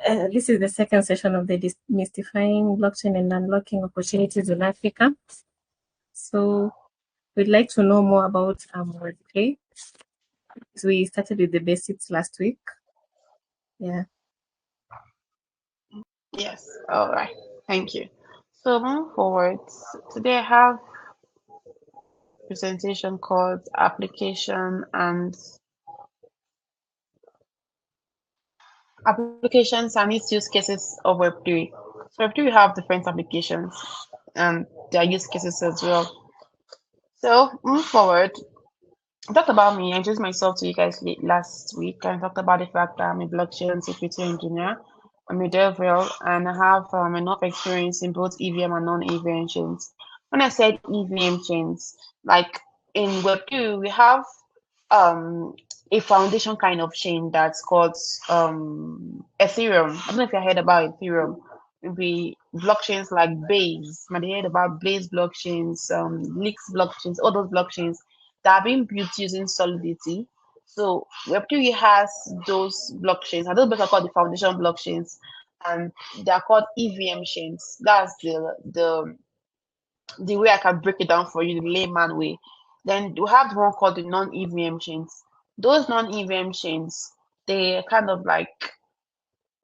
This is the second session of the Demystifying Blockchain and Unlocking Opportunities in Africa. So we'd like to know more about Web3. So we started with the basics last week. Yeah. Yes. All right. Thank you. So moving forward, today I have a presentation called Applications and its use cases of Web3. So Web3 we have different applications and their use cases as well. So moving forward, I talked about me. I introduced myself to you guys last week. I talked about the fact that I'm a blockchain security engineer. I'm a DevRel, and I have enough experience in both EVM and non-EVM chains. When I said EVM chains, like in Web2, we have a foundation kind of chain that's called Ethereum. I don't know if you heard about Ethereum. Maybe blockchains like Base. Maybe you heard about Blaze blockchains, Leaks blockchains, all those blockchains that are being built using Solidity. So Web3 has those blockchains, and those are called the foundation blockchains, and they are called EVM chains. That's the way I can break it down for you, the layman way. Then we have the one called the non-EVM chains. Those non-EVM chains, they kind of like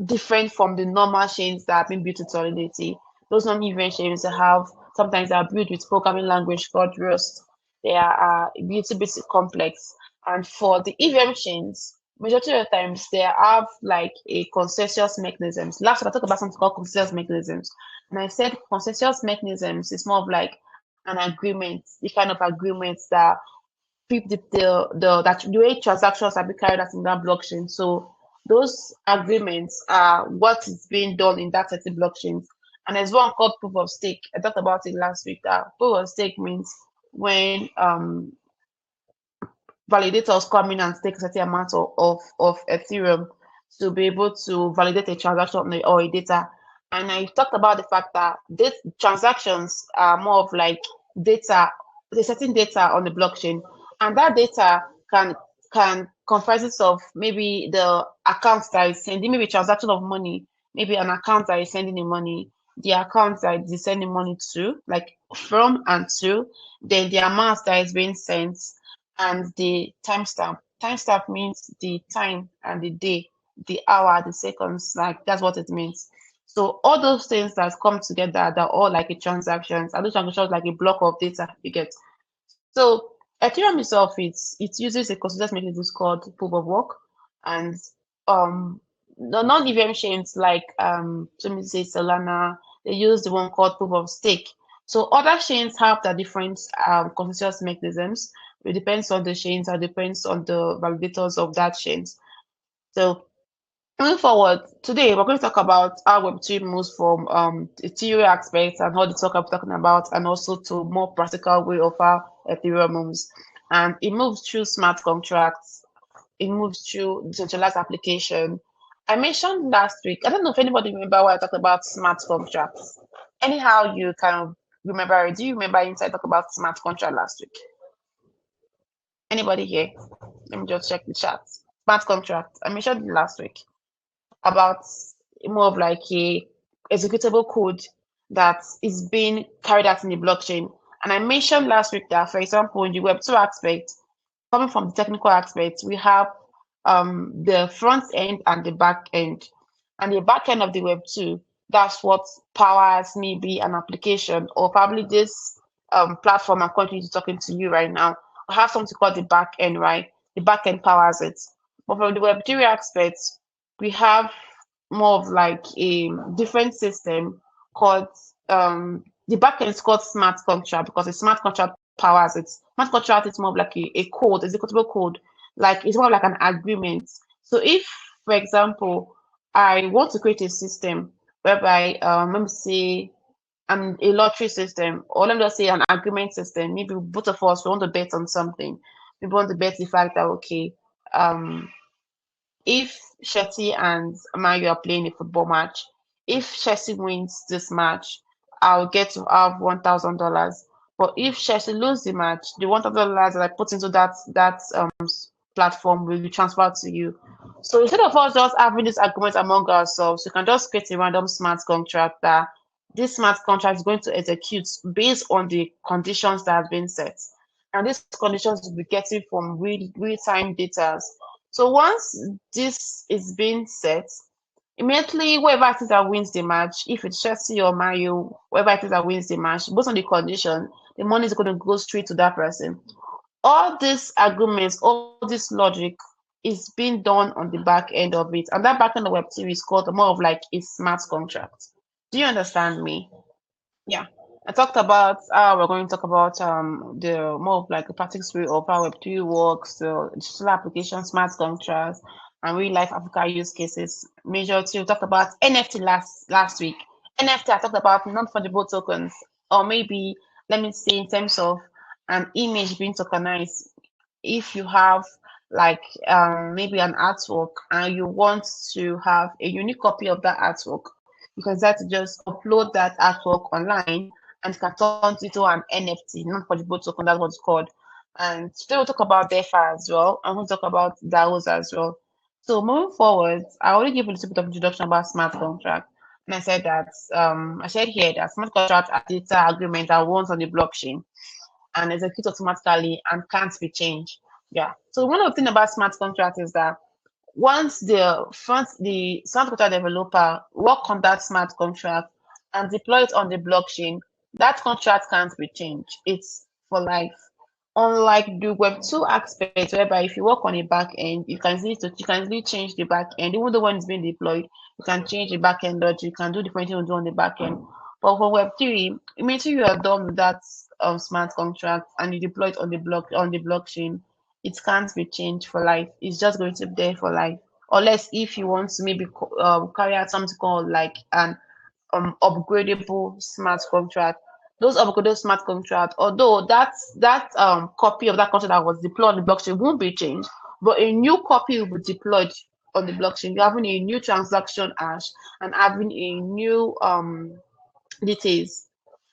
different from the normal chains that have been built with Solidity. Those non-EVM chains they have sometimes they are built with programming language called Rust. They are a little bit complex. And for the EVM chains, majority of the times they have like a consensus mechanisms. Last week I talked about something called consensus mechanisms. And I said consensus mechanisms is more of like an agreement, the kind of agreements that the way transactions are being carried out in that blockchain. So those agreements are what is being done in that certain blockchains. And there's one called proof of stake. I talked about it last week. That proof of stake means when validators come in and take a certain amount of Ethereum to be able to validate a transaction or a data. And I talked about the fact that these transactions are more of like data, there's certain data on the blockchain, and that data can comprises of maybe the account that is sending, maybe transaction of money, maybe an account that is sending the money, the account that is sending money to, like from and to, then the amount that is being sent, and the timestamp. Timestamp means the time and the day, the hour, the seconds, like that's what it means. So all those things that come together, they're all like a transactions, and those transactions like a block of data you get. So Ethereum itself, it uses a consensus mechanism called proof of work, and the non-EVM chains like let me say Solana, they use the one called proof of stake. So other chains have their different consensus mechanisms. It depends on the chains and depends on the validators of that chains. So moving forward, today we're going to talk about how Web3 moves from the theory aspects and how the talk I'm talking about, and also to more practical way of how Ethereum moves. And it moves through smart contracts, it moves through decentralized application. I mentioned last week, I don't know if anybody remember why I talked about smart contracts. Anyhow, you kind of remember it. Do you remember inside talk about smart contract last week? Anybody here? Let me just check the chat. Smart contract. I mentioned it last week about more of like a executable code that is being carried out in the blockchain. And I mentioned last week that, for example, in the Web2 aspect, coming from the technical aspect, we have the front end and the back end. And the back end of the Web2, that's what powers maybe an application or probably this platform I'm currently talking to you right now. I have something called the back end, right? The back end powers it. But from the Web3 aspect, we have more of like a different system called the backend is called smart contract because the smart contract powers it. Smart contract is more of like a code, executable code, like it's more like an agreement. So if, for example, I want to create a system whereby let me say a lottery system, or let me just say an agreement system. Maybe both of us we want to bet on something. We want to bet the fact that okay, if Shetty and Mario are playing a football match, if Chelsea wins this match, I'll get to have $1,000. But if Chelsea lose the match, the $1,000 that I put into that platform will be transferred to you. So instead of us just having this agreement among ourselves, we can just create a random smart contract that this smart contract is going to execute based on the conditions that have been set. And these conditions will be getting from real-time data. So once this is being set, immediately whoever it is that wins the match, if it's Chelsea or Mario, whoever it is that wins the match, based on the condition, the money is going to go straight to that person. All these agreements, all this logic is being done on the back end of it. And that back end of Web3 is called more of like a smart contract. Do you understand me? Yeah. I talked about how we're going to talk about the more of like a practical way of how Web3 works, the digital application, smart contracts, and real life Africa use cases. Major two, we talked about NFT last week. NFT, I talked about non-fungible tokens, or maybe let me say in terms of an image being tokenized. If you have like maybe an artwork and you want to have a unique copy of that artwork, you can start to just upload that artwork online and it can turn into an NFT, non-fungible token, that's what it's called. And today we'll talk about DeFi as well, and we'll talk about DAOs as well. So moving forward, I already gave a little bit of introduction about smart contract. And I said that I said here that smart contract are data agreement that runs on the blockchain and execute automatically and can't be changed. Yeah. So one of the things about smart contract is that once the smart contract developer work on that smart contract and deploy it on the blockchain, that contract can't be changed. It's for life. Unlike the Web2 aspect, whereby if you work on a back end, you can easily change the back end. Even though when it's being deployed, you can change the back end logic, you can do different things on the back end. But for Web3, immediately you are done with that smart contract and you deploy it on the blockchain, it can't be changed for life. It's just going to be there for life. Unless if you want to maybe carry out something called like an upgradable smart contract. Those upgradable smart contract, although that copy of that contract that was deployed on the blockchain won't be changed, but a new copy will be deployed on the blockchain. You're having a new transaction hash and having a new details.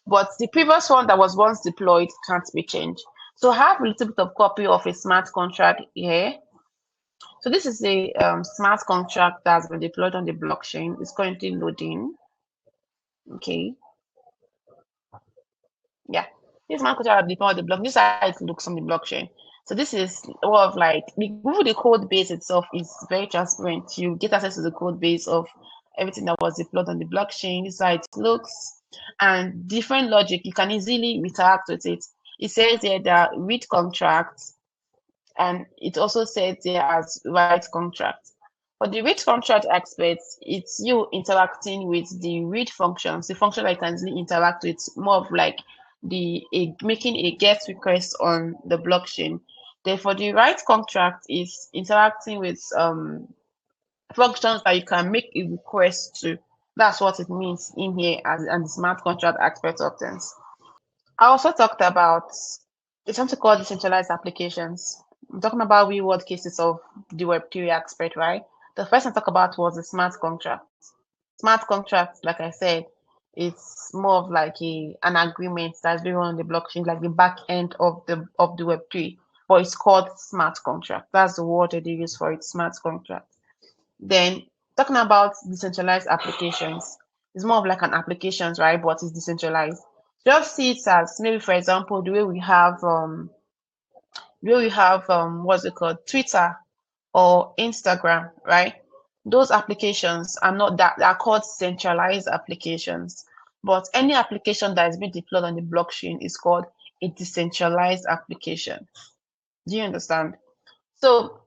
But the previous one that was once deployed can't be changed. So I have a little bit of copy of a smart contract here. So this is a smart contract that's been deployed on the blockchain. It's currently loading. Okay. Yeah. This smart contract deployed on the block. This is how it looks on the blockchain. So this is more of like the code base itself is very transparent. You get access to the code base of everything that was deployed on the blockchain. This is how it looks. And different logic, you can easily interact with it. It says here that read contracts, and it also says there as write contract. For the read contract aspect, it's you interacting with the read functions, the function that you can easily interact with, more of like making a get request on the blockchain. Then for the write contract is interacting with functions that you can make a request to. That's what it means in here and the smart contract aspect of things. I also talked about it's something called decentralized applications. I'm talking about real world cases of the Web3 aspect, right? The first I talked about was the smart contract. Smart contract, like I said, it's more of like an agreement that's being run on the blockchain, like the back end of the Web3, but it's called smart contract. That's the word that they use for it, smart contract. Then talking about decentralized applications, it's more of like an applications, right? But it's decentralized. Just see it as maybe, for example, the way we have what's it called, Twitter or Instagram, right? Those applications are not that are called centralized applications. But any application that is being deployed on the blockchain is called a decentralized application. Do you understand? So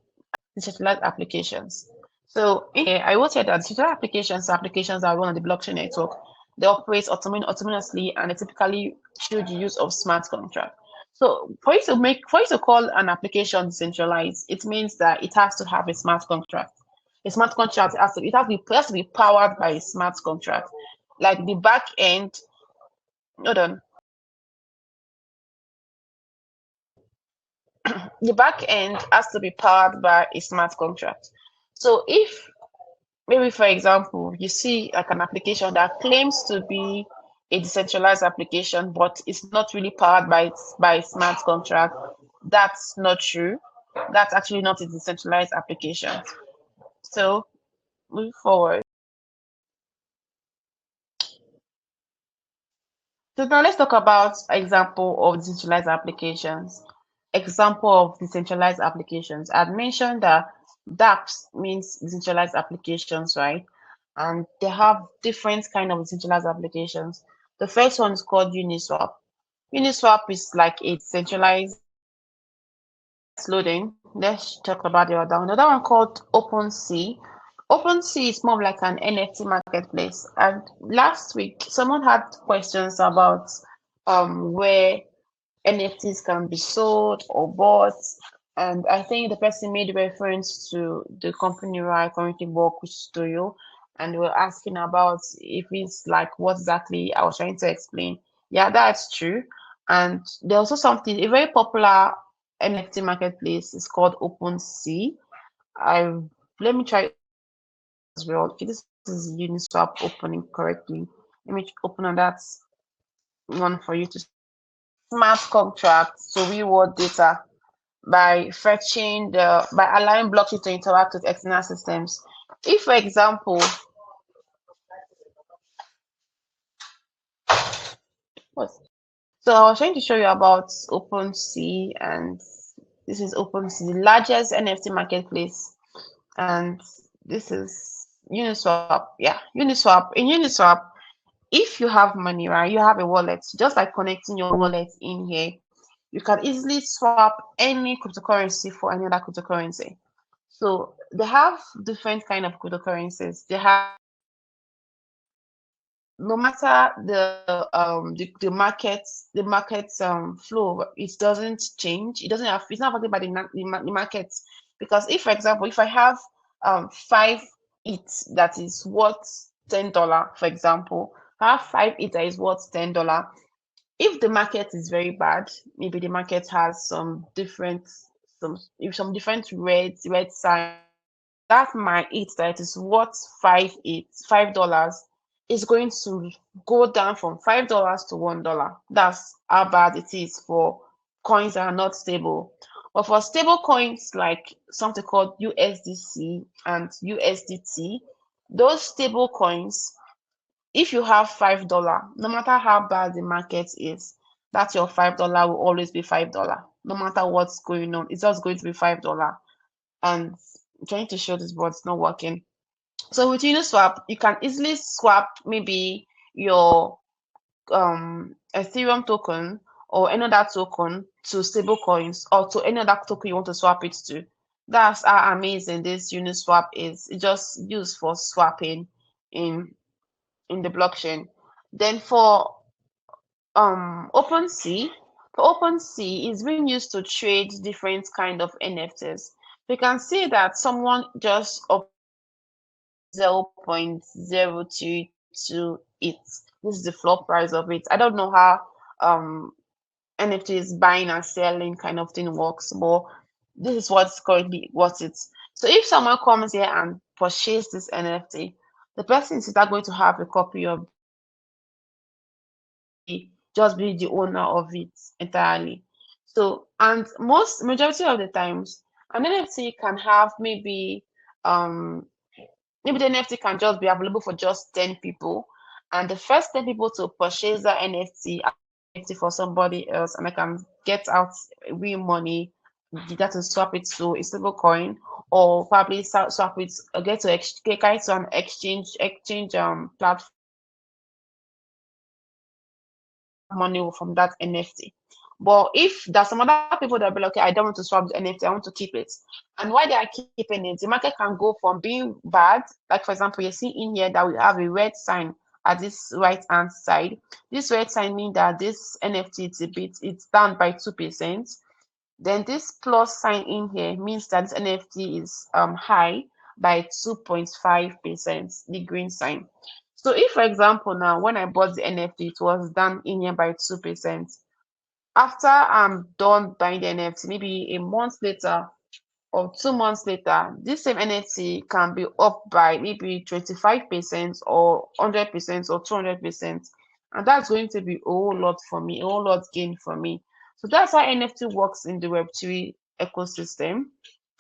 decentralized applications. So here, I will say that decentralized applications are applications that run on the blockchain network. They operate autonomously and they typically through the use of smart contract. So for you to call an application decentralized, it means that it has to have a smart contract. A smart contract has to be powered by a smart contract. Like the back end, hold on. The back end has to be powered by a smart contract. So if maybe, for example, you see like an application that claims to be a decentralized application, but it's not really powered by a smart contract, that's not true. that's actually not a decentralized application. So moving forward. So now let's talk about example of decentralized applications. Example of decentralized applications. I'd mentioned that dApps means decentralized applications, right? And they have different kind of decentralized applications. The first one is called Uniswap. Uniswap is like a decentralized loading. Let's talk about the other one. The other one called OpenSea. OpenSea is more of like an NFT marketplace. And last week, someone had questions about where NFTs can be sold or bought. And I think the person made reference to the company where I currently work with Studio. And they were asking about if it's like what exactly I was trying to explain. Yeah, that's true. And there's also something, a very popular NFT marketplace is called OpenSea. I Let me try as well. Okay, this is Uniswap opening correctly. Let me open on that one for you to smart contracts to reward data by allowing blockchain to interact with external systems. If, for example, what? So I was trying to show you about OpenSea, and this is OpenSea, the largest NFT marketplace, and this is Uniswap. Yeah, Uniswap. In Uniswap, if you have money, right, you have a wallet, just like connecting your wallet in here, you can easily swap any cryptocurrency for any other cryptocurrency. So they have different kind of cryptocurrencies. They have, no matter the market flow, it doesn't change. It doesn't have, it's not affected by the markets. Because if, for example, if I have 5 ETH that is worth $10, for example, I have 5 ETH that is worth $10. If the market is very bad, maybe the market has some different red signs, that my ETH that is worth $5 is going to go down from $5 to $1. That's how bad it is for coins that are not stable. But for stable coins like something called USDC and USDT, those stable coins, if you have $5, no matter how bad the market is, that your $5 will always be $5. No matter what's going on, it's just going to be $5. And I'm trying to show this, but it's not working. So with Uniswap, you can easily swap maybe your Ethereum token or any other token to stable coins or to any other token you want to swap it to. That's how amazing this Uniswap is. It's just used for swapping in the blockchain. Then for OpenSea, is being used to trade different kind of NFTs. You can see that someone just 0.022 it. This is the floor price of it. I don't know how NFTs buying and selling kind of thing works, but this is what's currently what it. So if someone comes here and purchases this NFT, the person is either going to have a copy of just be the owner of it entirely. So, and majority of the times, an NFT can have maybe the NFT can just be available for just 10 people, and the first 10 people to purchase the NFT for somebody else, and I can get out real money, that to swap it to a stable coin, or probably swap it, get to an exchange platform, money from that NFT. But if there's some other people that be like, okay, I don't want to swap the NFT, I want to keep it. And why they are keeping it, the market can go from being bad, like for example, you see in here that we have a red sign at this right hand side. This red sign means that this NFT it's down by 2%. Then this plus sign in here means that this NFT is high by 2.5%, the green sign. So if, for example, now when I bought the NFT, it was down in here by 2%. After I'm done buying the NFT, maybe a month later or 2 months later, this same NFT can be up by maybe 25% or 100% or 200%. And that's going to be a whole lot for me, a whole lot gain for me. So that's how NFT works in the Web3 ecosystem.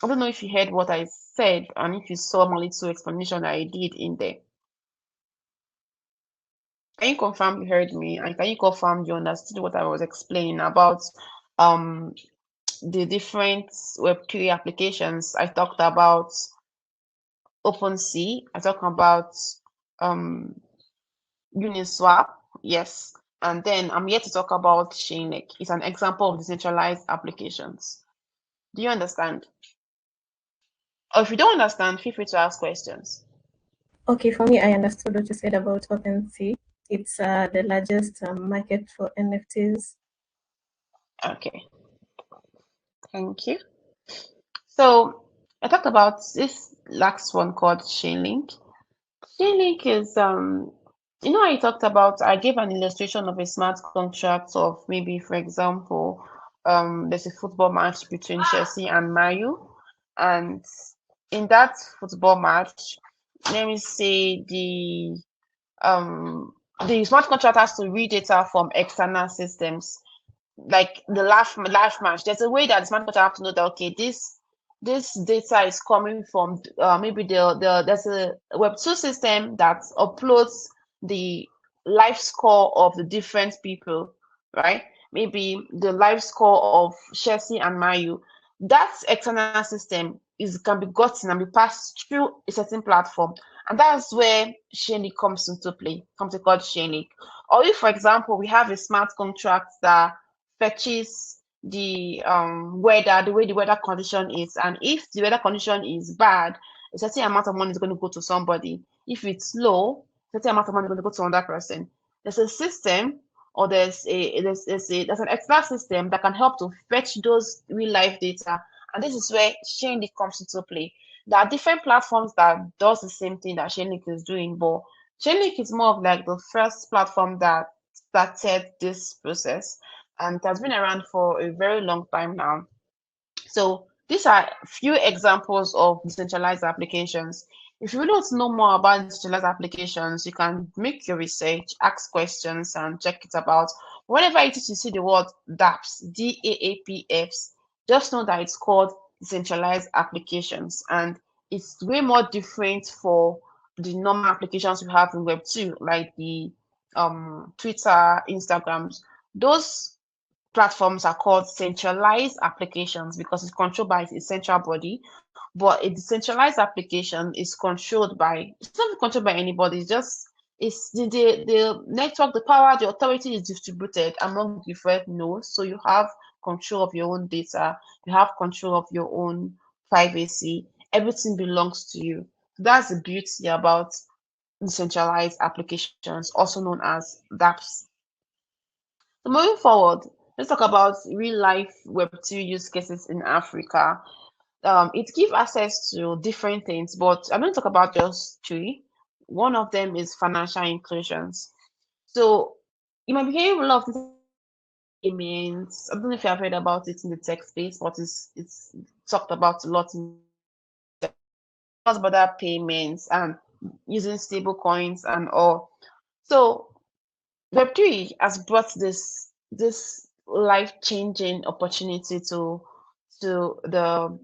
I don't know if you heard what I said and if you saw my little explanation I did in there. Can you confirm you heard me, and can you confirm you understood what I was explaining about the different Web3 applications? I talked about OpenSea, I talked about Uniswap, yes, and then I'm here to talk about Chainlink. It's an example of decentralized applications. Do you understand? Or if you don't understand, feel free to ask questions. Okay, for me, I understood what you said about OpenSea. It's the largest market for NFTs. Okay, thank you. So I talked about this last one called Chainlink. Chainlink is I talked about, I gave an illustration of a smart contract of maybe, for example, there's a football match between Chelsea and Man, and in that football match, let me say the smart contract has to read data from external systems, like the live match. There's a way that the smart contract have to know that, okay, this data is coming from maybe there's a Web2 system that uploads the live score of the different people, right? Maybe the live score of Chelsea and Man. That external system can be gotten and be passed through a certain platform, and that's where Chainlink comes into play. Comes to called Chainlink. Or if, for example, we have a smart contract that fetches the weather, the way the weather condition is, and if the weather condition is bad, a certain amount of money is going to go to somebody. If it's low, a certain amount of money is going to go to another person. There's a system, or there's an external system that can help to fetch those real life data, and this is where Chainlink comes into play. There are different platforms that does the same thing that Chainlink is doing, but Chainlink is more of like the first platform that started this process, and it has been around for a very long time now. So these are a few examples of decentralized applications. If you want to know more about decentralized applications, you can make your research, ask questions, and check it about. Whenever it is you see the word DApps, DAAPFs, just know that it's called decentralized applications, and it's way more different for the normal applications we have in Web2, like the Twitter, Instagrams. Those platforms are called centralized applications because it's controlled by a central body, but a decentralized application is controlled by, it's not controlled by anybody, it's the network, the power, the authority is distributed among different nodes, so you have control of your own data, you have control of your own privacy, everything belongs to you. That's the beauty about decentralized applications, also known as dApps. So moving forward, let's talk about real life Web2 use cases in Africa. It gives access to different things, but I'm going to talk about just three. One of them is financial inclusions. So you might be hearing a lot of payments. I don't know if you have heard about it in the tech space, but it's talked about a lot in cross-border payments and using stable coins and all. So Web3 has brought this life-changing opportunity to the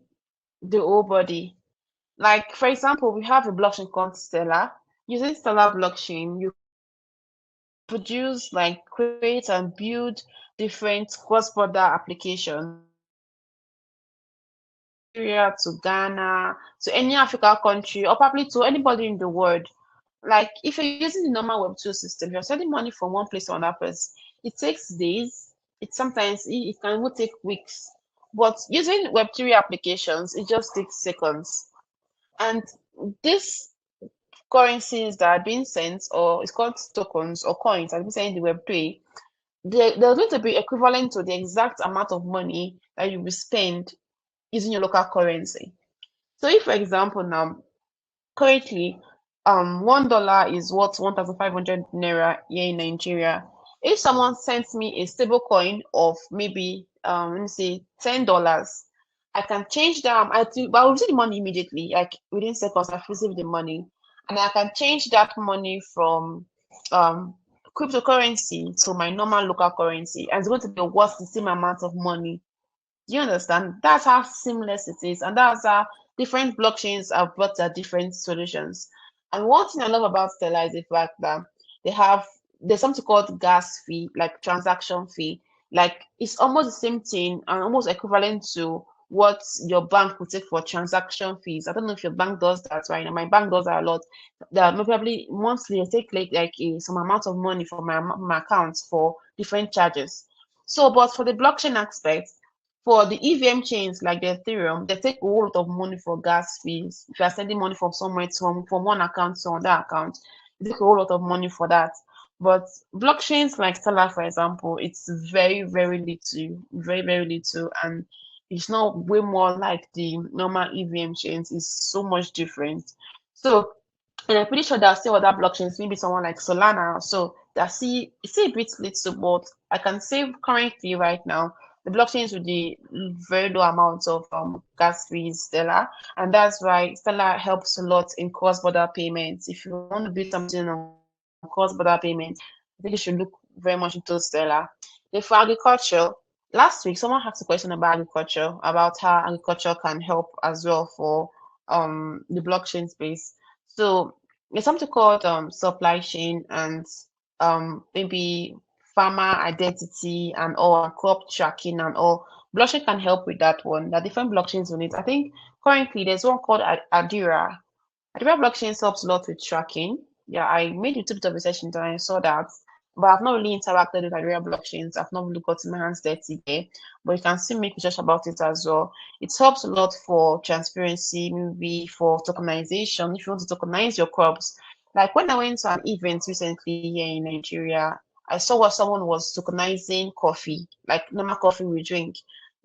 whole body. Like, for example, we have a blockchain called Stellar. Using Stellar blockchain, you produce, like, create and build different cross-border applications to Ghana, to any African country, or probably to anybody in the world. Like, if you're using the normal Web2 system, you're sending money from one place to another place. It takes days. It can even take weeks. But using Web3 applications, it just takes seconds. And these currencies that are being sent, or it's called tokens or coins, that are being sent in the Web3, they're going to be equivalent to the exact amount of money that you will spend using your local currency. So if, for example, now currently, $1 is worth 1,500 naira here in Nigeria. If someone sends me a stable coin of maybe let me say $10, I can change that. But I'll receive the money immediately, like within seconds. I've received the money, and I can change that money from cryptocurrency to my normal local currency, and it's going to be worth the same amount of money. Do you understand? That's how seamless it is, and that's how different blockchains have brought their different solutions. And one thing I love about Stellar is the fact that they have there's something called gas fee, like transaction fee. Like it's almost the same thing and almost equivalent to what your bank would take for transaction fees. I don't know if your bank does that right now. My bank does that a lot. That probably monthly I take like some amount of money from my accounts for different charges. So, but for the blockchain aspect, for the EVM chains like the Ethereum, they take a whole lot of money for gas fees. If you are sending money from somewhere to from one account to another account, you take a whole lot of money for that. But blockchains like Stellar, for example, it's very, very little, very, very little, and it's not way more like the normal EVM chains. It's so much different. So, and I'm pretty sure there are still other blockchains, maybe someone like Solana. So that see a bit little, but I can say currently right now the blockchains with the very low amounts of gas fees, Stellar, and that's why Stellar helps a lot in cross-border payments. If you want to do something on cross-border payments, I think you should look very much into Stellar. Then for agriculture, last week someone asked a question about agriculture, about how agriculture can help as well for the blockchain space. So there's something called supply chain and maybe farmer identity and all crop tracking and all. Blockchain can help with that one. There are different blockchains on it. I think currently there's one called Adira. Adira blockchain helps a lot with tracking. Yeah, I made a little bit of research into it and I saw that. But I've not really interacted with Adira blockchains. I've not really gotten my hands dirty there. But you can still make research about it as well. It helps a lot for transparency, maybe for tokenization. If you want to tokenize your crops, like when I went to an event recently here in Nigeria, I saw what someone was tokenizing coffee, like normal coffee we drink.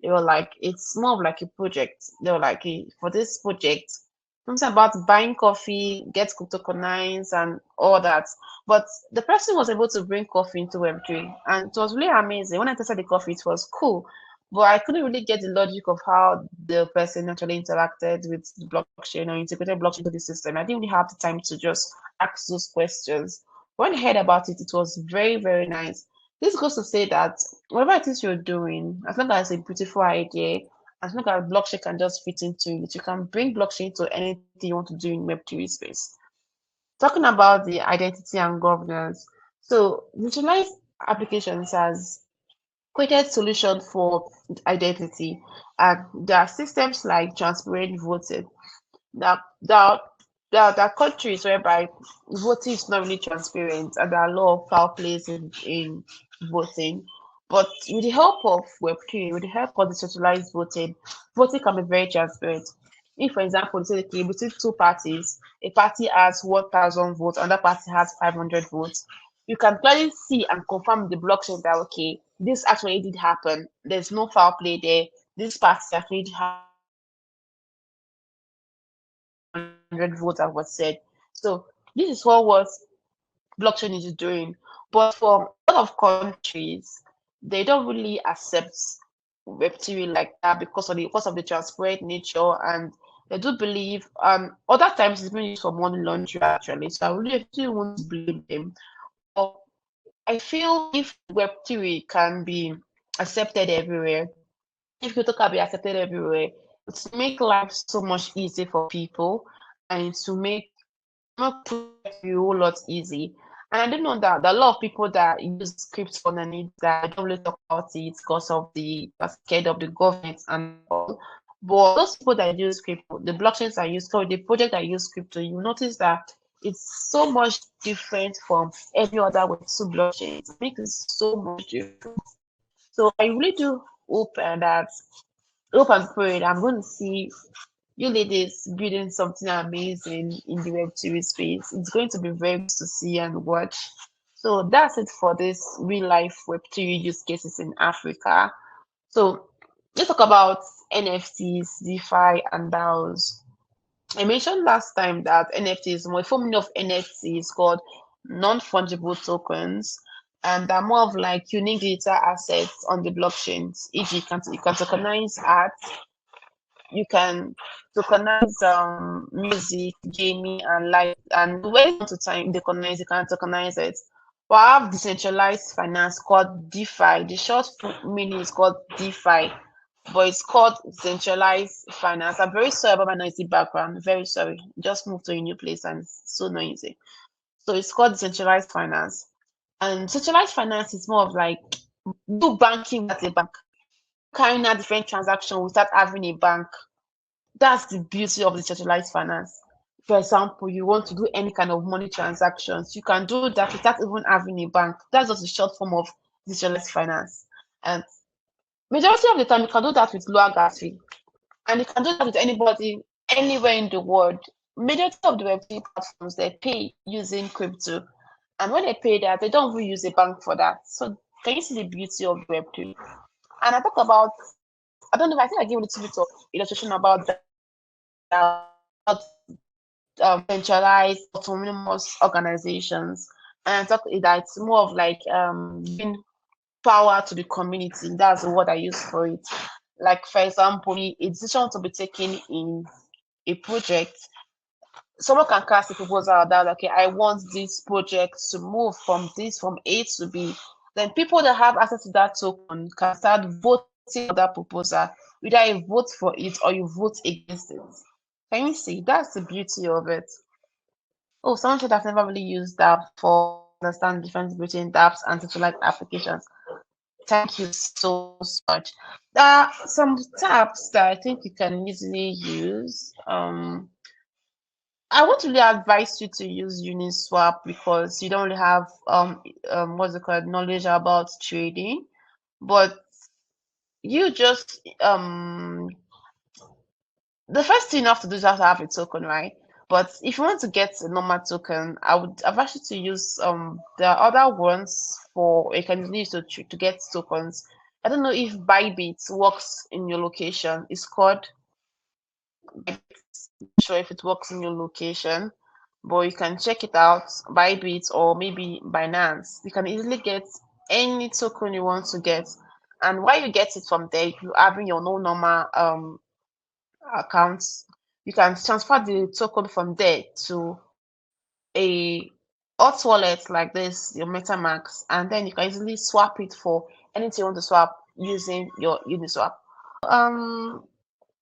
They were like, it's more of like a project. They were like, for this project, something about buying coffee, get tokenized and all that. But the person was able to bring coffee into Web3, and it was really amazing. When I tested the coffee, it was cool. But I couldn't really get the logic of how the person actually interacted with the blockchain or integrated blockchain to the system. I didn't really have the time to just ask those questions. When I heard about it, it was very, very nice. This goes to say that whatever it is you're doing, as long as it's a beautiful idea, as long as blockchain can just fit into it, you can bring blockchain to anything you want to do in Web3 space. Talking about the identity and governance, so visualized applications has created solution for identity, and there are systems like transparent voting. That there are countries whereby voting is not really transparent and there are a lot of foul plays in voting. But with the help of Web3, with the help of decentralized voting, voting can be very transparent. If, for example, they say, okay, between two parties, a party has 1,000 votes, another party has 500 votes, you can clearly see and confirm the blockchain that, okay, this actually did happen. There's no foul play there. This party actually had 500 votes that was said. So this is what blockchain is doing. But for a lot of countries, they don't really accept Web3 like that because of the transparent nature, and they do believe other times it's been used for money laundering actually. So I really still want to blame them. But I feel if Web3 can be accepted everywhere, if crypto can be accepted everywhere, it will make life so much easier for people and to make a whole lot easy. And I don't know that there are a lot of people that use crypto underneath that don't really talk about it because of the scared of the government and all. But those people that use crypto, the blockchains that use crypto, the project that use crypto, you notice that it's so much different from every other Web2 blockchain. It makes it so much different. So I really do hope that hope and pray that I'm going to see you ladies building something amazing in the Web3 space. It's going to be very good to see and watch. So that's it for this real life Web3 use cases in Africa. So let's talk about NFTs, DeFi, and DAOs. I mentioned last time that NFTs, my formula of NFT is called non-fungible tokens, and they're more of like unique digital assets on the blockchains. E.g., you can tokenize art, you can tokenize music, gaming, and light. And when you want to time tokenize, you can tokenize it. But I have decentralized finance called DeFi. The short meaning is called DeFi. but it's called decentralized finance. I'm very sorry about my noisy background. Very sorry. Just moved to a new place and it's so noisy. So it's called decentralized finance. And centralized finance is more of like do banking at a bank, carrying out different transactions without having a bank. That's the beauty of decentralized finance. For example, you want to do any kind of money transactions, you can do that without even having a bank. That's just a short form of decentralized finance. And majority of the time, you can do that with lower gas fee. And you can do that with anybody anywhere in the world. Majority of the Web3 platforms, they pay using crypto. And when they pay that, they don't even use a bank for that. So can you see the beauty of Web3? And I talk about, I don't know, I think I gave a little bit of illustration about that, centralized autonomous organizations. And I talk that it's more of like giving power to the community. That's the word I use for it. Like for example, a decision to be taken in a project, someone can cast a proposal that okay, I want this project to move from A to B. Then people that have access to that token can start voting for that proposal. Either you vote for it or you vote against it. Can you see? That's the beauty of it. Oh, someone said I've never really used that for understand the difference between dApps and centralized applications. Thank you so much. Some tabs that I think you can easily use. I want to really advise you to use Uniswap because you don't really have what's it called, knowledge about trading, but you just the first thing you have to do is you have to have a token, right? But if you want to get a normal token, I would advise you to use the other ones for you can use to get tokens. I don't know if Bybit works in your location. It's called sure if it works in your location, but you can check it out, Bybit or maybe Binance. You can easily get any token you want to get. And while you get it from there, if you having your no normal accounts, you can transfer the token from there to a hot wallet like this, your MetaMask, and then you can easily swap it for anything you want to swap using your Uniswap.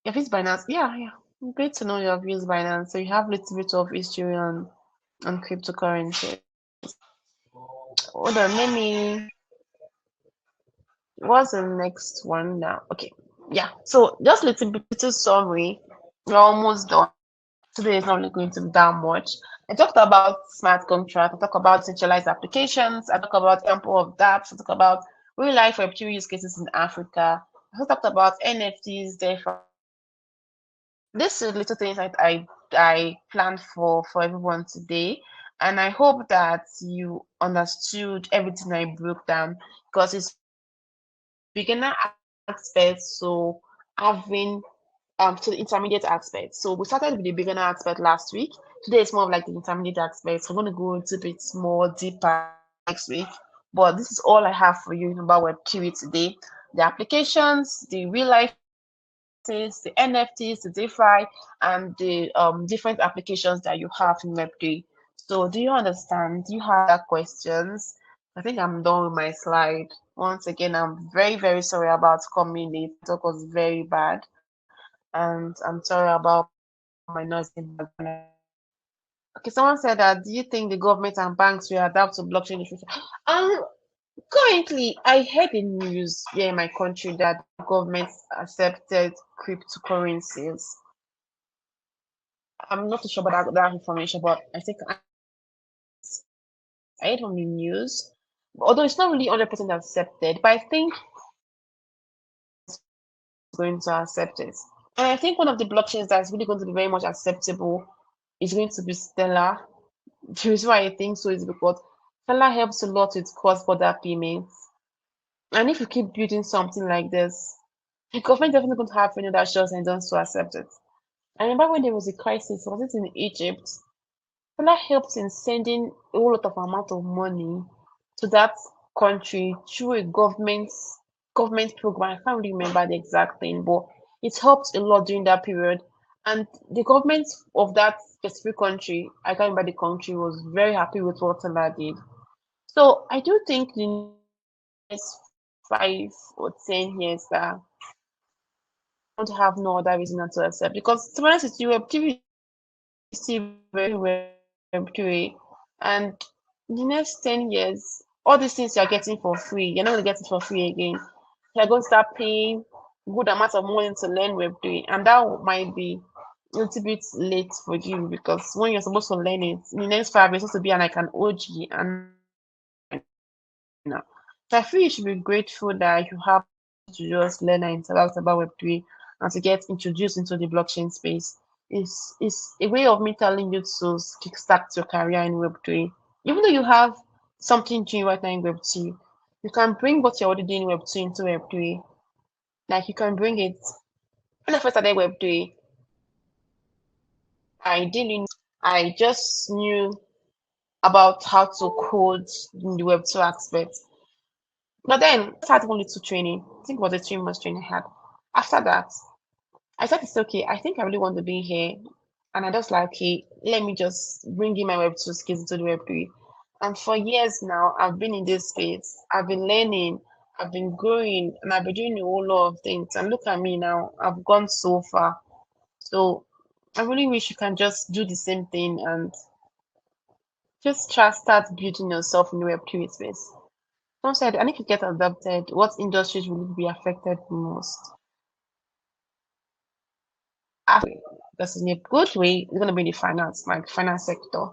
If it's Binance, yeah. Great to know you have used Binance. So you have a little bit of history on cryptocurrency. Hold on, let me. What's the next one now? Okay, yeah. So just a little summary. We're almost done. Today is not really going to be that much. I talked about smart contracts. I talked about centralized applications. I talked about example of dApps. I talked about real life Web3 use cases in Africa. I also talked about NFTs, DeFi. This is little things that I planned for everyone today, and I hope that you understood everything I broke down because it's beginner aspect, so having to the intermediate aspect. So we started with the beginner aspect last week. Today is more of like the intermediate aspect. So I'm going to go a little bit more deeper next week. But this is all I have for you about Web3 today. The applications, the real life, the NFTs, the DeFi, and the different applications that you have in Web3. So do you understand? Do you have questions? I think I'm done with my slide. Once again, I'm very, very sorry about coming late. Talk was very bad. And I'm sorry about my noise in the background. Okay, someone said that do you think the government and banks will adapt to blockchain in the future? Um, Currently, I heard in news here in my country that government accepted cryptocurrencies. I'm not too sure about that information, but I think I heard from the news. Although it's not really 100% accepted, but I think it's going to accept it. And I think one of the blockchains that's really going to be very much acceptable is going to be Stellar. The reason why I think so is because Stellar helps a lot with cross-border payments. And if you keep building something like this, the government definitely going to have any other shows and don't to accept it. I remember when there was a crisis, was it in Egypt? Stellar helped in sending a whole lot of amount of money to that country through a government program. I can't really remember the exact thing, but it helped a lot during that period. And the government of that specific country, I can't remember the country, was very happy with what Stellar did. So I do think the next 5 or 10 years that to have no other reason than to accept. Because to be honest with you, Web3 is still very Web3, and the next 10 years, all these things you're getting for free, you're not going to get it for free again. You're going to start paying good amount of money to learn Web3, and that might be a little bit late for you, because when you're supposed to learn it in the next 5 years, it's supposed to be like an OG, and now. So I feel you should be grateful that you have to just learn and interact about Web3 and to get introduced into the blockchain space. It's a way of me telling you to kickstart your career in Web3. Even though you have something doing right now in Web2, you can bring what you're already doing in Web2 into Web3. Like you can bring it. When I first started Web3, I just knew about how to code in the Web2 aspect. But then I started only to training. I think it was a 3 months training I had. After that, I thought it's okay. I think I really want to be here. And I just like, okay, let me just bring in my Web2 skills into the Web3. And for years now, I've been in this space. I've been learning, I've been growing, and I've been doing a whole lot of things. And look at me now, I've gone so far. So I really wish you can just do the same thing and just try start building yourself in the Web3 space. Some said, and if you get adopted, what industries will be affected most? Because in a good way, it's going to be the finance, like finance sector.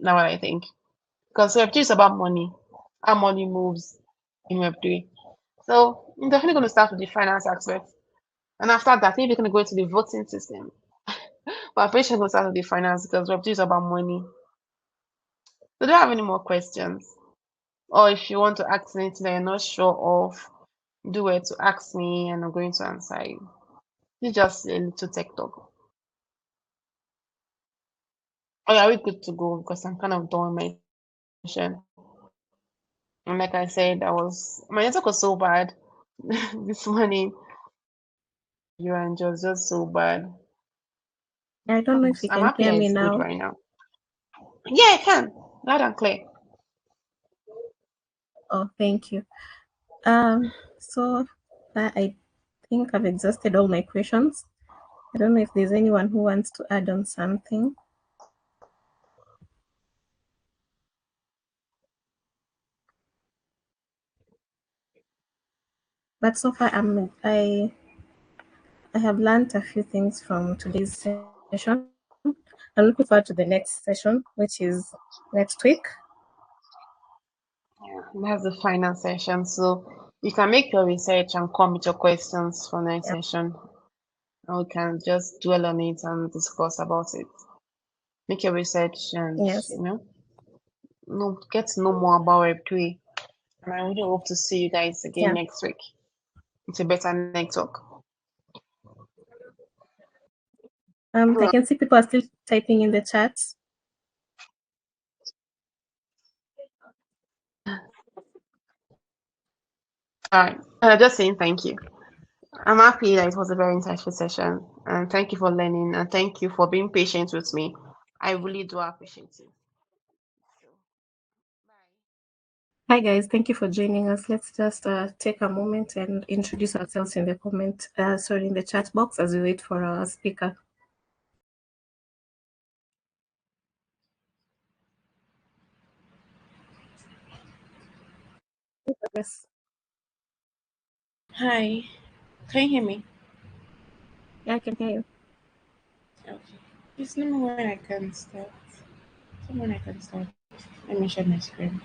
Now what I think. Because Web3 is about money, how money moves in Web3. So I'm definitely going to start with the finance aspect. And after that, maybe you're going to go into the voting system. But I'm pretty sure I'm going to start with the finance because Web3 is about money. So do you have any more questions? Or if you want to ask anything that you're not sure of, do it to ask me and I'm going to answer you. It's just a little tech talk. Oh, yeah, we're good to go because I'm kind of done with my session. And like I said, my network was so bad this morning. You and just so bad. I don't know if you I'm can happy hear that me it's good now. right now. Yeah, I can. Loud and clear. Oh, thank you. So I think I've exhausted all my questions. I don't know if there's anyone who wants to add on something. But so far, I have learned a few things from today's session. I'm looking forward to the next session, which is next week. Yeah, that's the final session. So you can make your research and come with your questions for next Yeah. session. And we can just dwell on it and discuss about it. Make your research and Yes. get to know more about Web3. And I really hope to see you guys again Yeah. next week. It's a better network. I can see people are still typing in the chat. All right. Just saying thank you. I'm happy that it was a very insightful session. And thank you for learning. And thank you for being patient with me. I really do appreciate it. So, bye. Hi guys, thank you for joining us. Let's just take a moment and introduce ourselves in the in the chat box as we wait for our speaker. Yes. Hi, can you hear me? Yeah, I can hear you. Okay. Just let me when I can start. Tell me when I can start. Let me share my screen.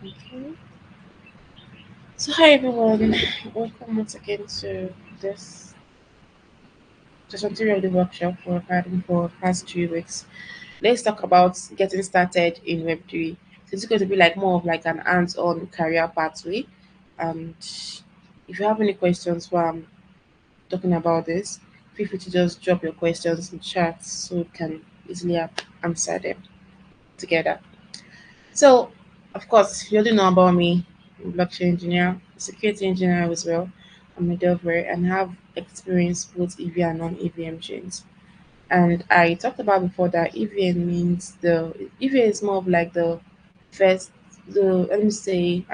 Okay. So hi everyone. Welcome once again to this session 3 of the workshop we're having for the past 3 weeks. Let's talk about getting started in Web3. So it's going to be like more of like an hands-on career pathway. And if you have any questions while I'm talking about this, feel free to just drop your questions in chat so we can easily answer them together. So, of course, you already know about me. I'm a blockchain engineer, security engineer as well. I'm a developer and have experience both EV and non-EVM chains. And I talked about before that EVM means the EVM is more of like the first the let me say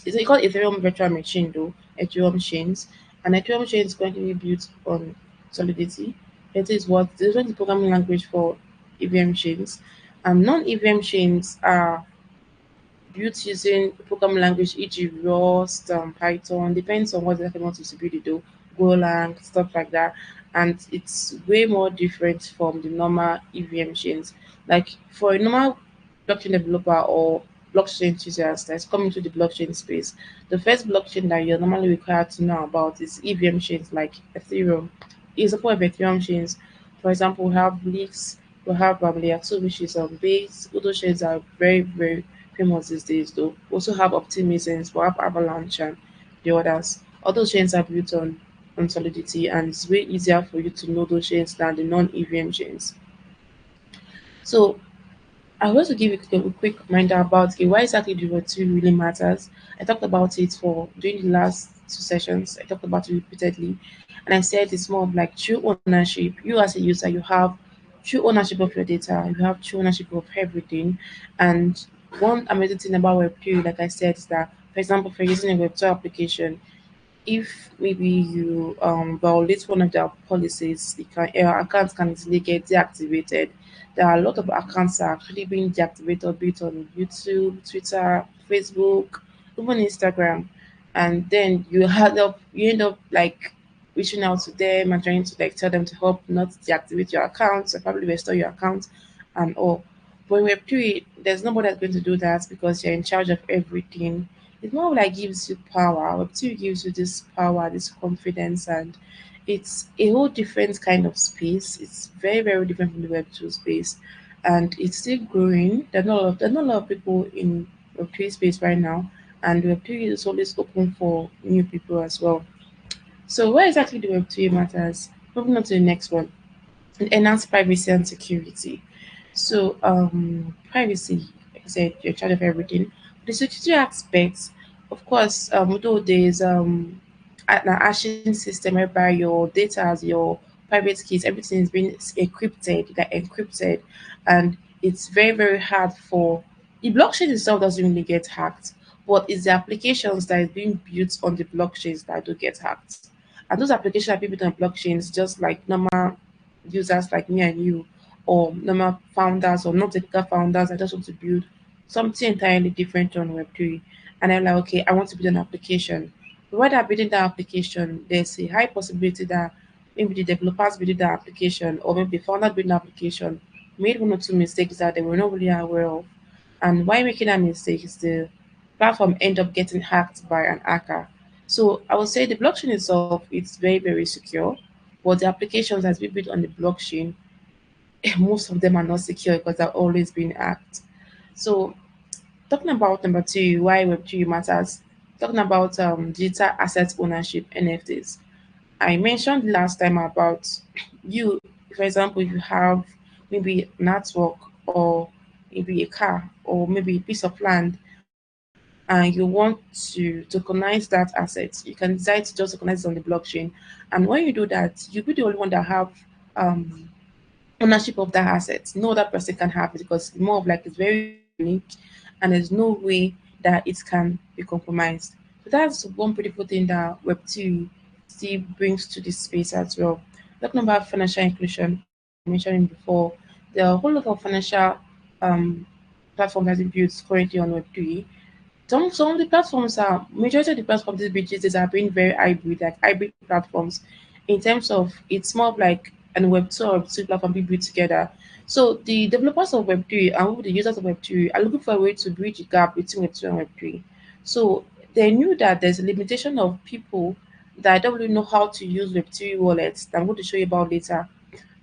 it's called Ethereum virtual machine though, Ethereum chains. And Ethereum chain is going to be built on Solidity. It is what this is the programming language for EVM chains. And non-EVM chains are built using programming language, e.g., Rust, Python, depends on what they want to build it do, Golang, stuff like that. And it's way more different from the normal EVM chains. Like for a normal blockchain developer or blockchain enthusiast that's coming to the blockchain space, the first blockchain that you're normally required to know about is EVM chains like Ethereum. Example of Ethereum chains, for example, we have Leaks, we have Layer 2, which is Base. All those chains are very, very famous these days though. We also have Optimisms, we have Avalanche and the others. All those chains are built on Solidity, and it's way easier for you to know those chains than the non-EVM chains. So I want to give you a quick reminder about why exactly the Web2 really matters. I talked about it for during the last two sessions. I talked about it repeatedly, and I said it's more of like true ownership. You as a user, you have true ownership of your data. You have true ownership of everything. And one amazing thing about Web3, like I said, is that, for example, if you're using a Web2 application, if maybe you violate one of their policies, your account can easily get deactivated. There are a lot of accounts that are actually being deactivated, be it on YouTube, Twitter, Facebook, even Instagram, and then you end up like reaching out to them and trying to like tell them to help not deactivate your accounts or probably restore your account and all. But in Web3, there's nobody that's going to do that because you're in charge of everything. It's more like gives you power. Web2 gives you this power, this confidence, and it's a whole different kind of space. It's very, very different from the Web2 space, and it's still growing. There are not a lot of people in Web3 space right now, and Web3 is always open for new people as well. So, why exactly the Web3 matters? Moving on to the next one, enhance privacy and security. So, privacy, like I said, you're in charge of everything. The security aspects, of course, though there's an hashing system whereby your data, your private keys, everything is being encrypted, and it's very, very hard for the blockchain itself doesn't really get hacked, but it's the applications that is being built on the blockchains that do get hacked. And those applications are built on blockchains just like normal users like me and you, or normal founders or not technical founders that just want to build something entirely different on Web3. And I'm like, okay, I want to build an application. But while they're building that application, there's a high possibility that maybe the developers building the application or maybe the founder building the application made one or two mistakes that they were not really aware of. And why making that mistake is the platform end up getting hacked by an hacker. So I would say the blockchain itself it's very, very secure, but the applications that's been built on the blockchain, most of them are not secure because they're always being hacked. So talking about number two, why Web3 matters, talking about digital asset ownership, NFTs. I mentioned last time about you, for example, if you have maybe an artwork or maybe a car or maybe a piece of land and you want to tokenize that asset, you can decide to just tokenize it on the blockchain. And when you do that, you'll be the only one that have um, ownership of that asset. No other person can have it because it's more of like it's very unique and there's no way that it can be compromised. So that's one beautiful thing that Web2 still brings to this space as well. Talking about financial inclusion, like I mentioned before, there are a whole lot of financial um, platforms that have been built currently on Web3. Some of the platforms are majority of the platforms these bridges are being very hybrid, like hybrid platforms, in terms of it's more of like an Web2 or Web2 platform being built together. So the developers of Web3 and the users of Web3 are looking for a way to bridge the gap between Web2 and Web3. So they knew that there's a limitation of people that don't really know how to use Web3 wallets that I'm going to show you about later.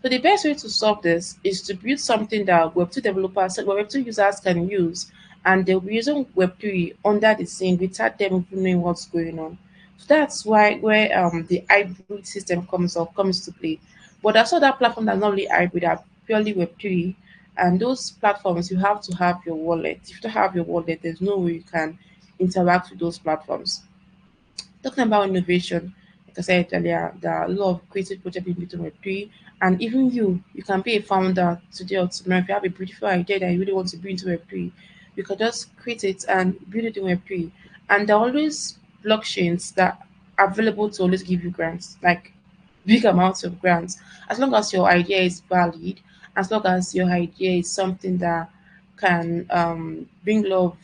So the best way to solve this is to build something that Web2 developers, Web2 users can use, and they'll be using Web3 under the scene without them even knowing what's going on. So that's why where the hybrid system comes to play. But there's other platform that's not really hybrid, are purely Web3, and those platforms you have to have your wallet. If you don't have your wallet, there's no way you can interact with those platforms. Talking about innovation, like I said earlier, there are a lot of creative projects being built on Web3, and even you can be a founder today or tomorrow. If you have a beautiful idea that you really want to bring into Web3, you can just create it and build it in Web3. And there are always blockchains that are available to always give you grants, like big amounts of grants, as long as your idea is valid, as long as your idea is something that can bring a lot of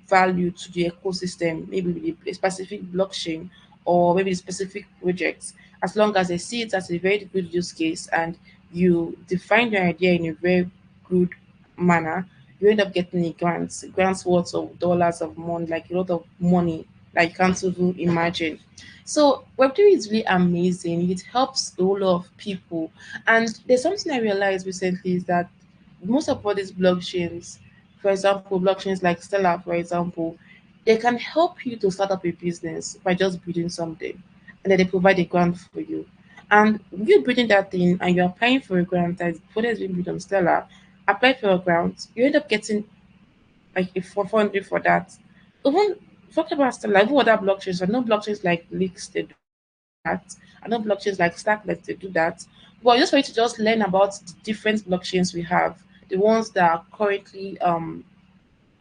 value to the ecosystem, maybe with a specific blockchain or maybe a specific project, as long as they see it as a very good use case and you define your idea in a very good manner, you end up getting a grants worth of dollars of money, like a lot of money that you can't even imagine. So Web3 is really amazing. It helps a whole lot of people. And there's something I realized recently is that most of all these blockchains, for example, blockchains like Stellar, for example, they can help you to start up a business by just building something, and then they provide a grant for you. And you building that thing and you're applying for a grant that is being built on Stellar, apply for a grant, you end up getting like a 400 for that. Even talking about Stellar, even other blockchains, I know blockchains like Leaks, they do that. I know blockchains like Stacklet, they do that. But just for you to just learn about the different blockchains we have, the ones that are currently